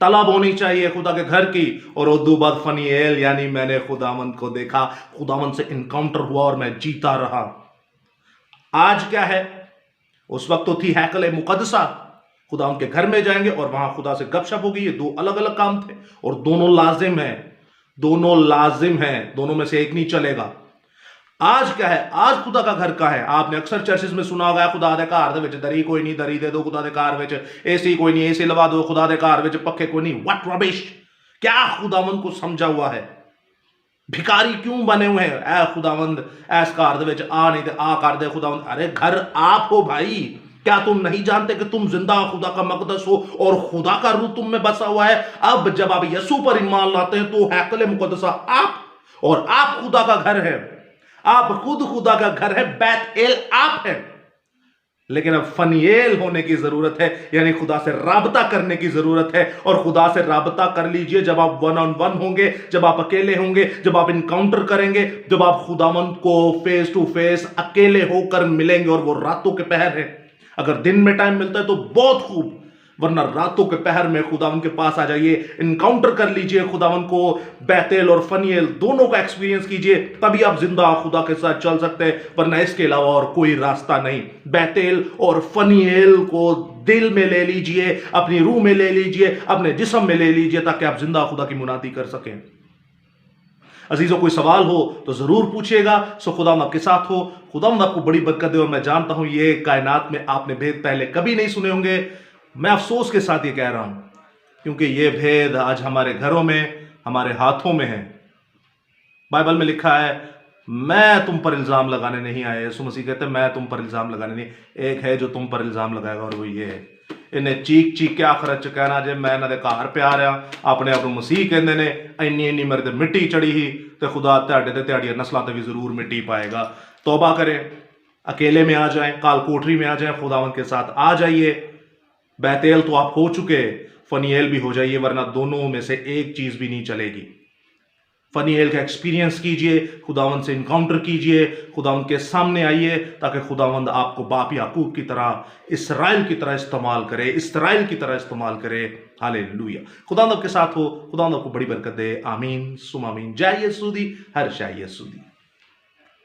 तलब होनी चाहिए खुदा के घर की। और उदू बाद फनीएल यानी मैंने खुदावंद को देखा, खुदावंद से इनकाउंटर हुआ और मैं जीता रहा। आज क्या है? उस वक्त तो थी हैकल मुकद्दसा, खुदा उनके घर में जाएंगे और वहां खुदा से गपशप होगी। ये दो अलग अलग काम थे और दोनों लाजिम हैं, दोनों लाजिम हैं, दोनों में से एक नहीं चलेगा। आज क्या है? आज खुदा का घर का है। आपने अक्सर चर्चेस में सुना होगा खुदा दे घर दे विच दरी कोई नहीं, दरी दे दो खुदा दे घर विच, एसी कोई नहीं, एसी लवा दो खुदा दे घर विच, पक्खे कोई नहीं। What rubbish! क्या खुदावंद को समझा हुआ है? भिखारी क्यों बने हुए हैं? ऐ खुदावंद ऐस घर दे विच आ नहीं ते आ कर दे खुदावंद। अरे घर आप हो भाई। क्या तुम नहीं जानते कि तुम जिंदा खुदा का मकदस हो और खुदा का रूह तुम में बसा हुआ है? अब जब आप यीशु पर ईमान लाते हैं तो हैकल मुकद्दसा आप, और आप खुदा का घर है। आप खुद खुदा का घर है। बैतएल आप है। लेकिन अब फनीएल होने की जरूरत है, यानी खुदा से राबता करने की जरूरत है। और खुदा से राबता कर लीजिए जब आप 1-on-1 होंगे, जब आप अकेले होंगे, जब आप इनकाउंटर करेंगे, जब आप खुदावंद को फेस टू फेस अकेले होकर मिलेंगे। और वो रातों के पहर है। अगर दिन में टाइम मिलता है तो बहुत खूब, वरना रातों के पहर में खुदावंद के पास आ जाइए, इनकाउंटर कर लीजिए खुदावंद को। बैतेल और फनीएल दोनों का एक्सपीरियंस कीजिए, तभी आप जिंदा खुदा के साथ चल सकते हैं, वरना इसके अलावा और कोई रास्ता नहीं। बैतेल और फनीएल को दिल में ले लीजिए, अपनी रूह में ले लीजिए, अपने जिस्म में ले लीजिए, ताकि आप जिंदा खुदा की मुनादी कर सकें। अजीजों, कोई सवाल हो तो जरूर पूछिएगा। सो खुदावंद आपके साथ हो, खुदावंद आपको बड़ी बरकत दे। और मैं जानता हूं ये कायनात में आपने भेद पहले कभी नहीं सुने होंगे। मैं अफसोस के साथ ये कह रहा हूं, क्योंकि ये भेद आज हमारे घरों में, हमारे हाथों में है। बाइबल में लिखा है, मैं तुम पर इल्जाम लगाने नहीं आया। यीशु मसीह कहते हैं मैं तुम पर इल्जाम लगाने नहीं, एक है जो तुम पर इल्जाम लगाएगा और वो ये है। इन्हें चीक चीक के आखिर च कहना जे मैं इन्होंने घर पे आ रहा, अपने आप मसीह कहते ने, इन्नी इन्नी मेरे ते मिट्टी चढ़ी ही, तो खुदा ਤੁਹਾਡੇ ਤੇ ਤੁਹਾਡੀਆਂ नस्लों ते भी जरूर मिट्टी पाएगा। तौबा करें, अकेले में आ जाएं, काल कोठरी में आ जाएं, खुदावंद के साथ आ जाइए। बैतेल तो आप हो चुके, फनीएल भी हो जाइए, वरना दोनों में से एक चीज भी नहीं चलेगी। फनीएल का एक्सपीरियंस कीजिए, खुदावंद से इनकाउंटर कीजिए, खुदावंद के सामने आइए, ताकि खुदावंद आपको बाप याकूब की तरह, इस्राएल की तरह इस्तेमाल करे, इस्राएल की तरह इस्तेमाल करे। हालेलुया। खुदावंद आपके साथ हो, खुदावंद आपको बड़ी बरकत दे। आमीन सुम आमीन। जय यीशु दी, हर जय यीशु दी।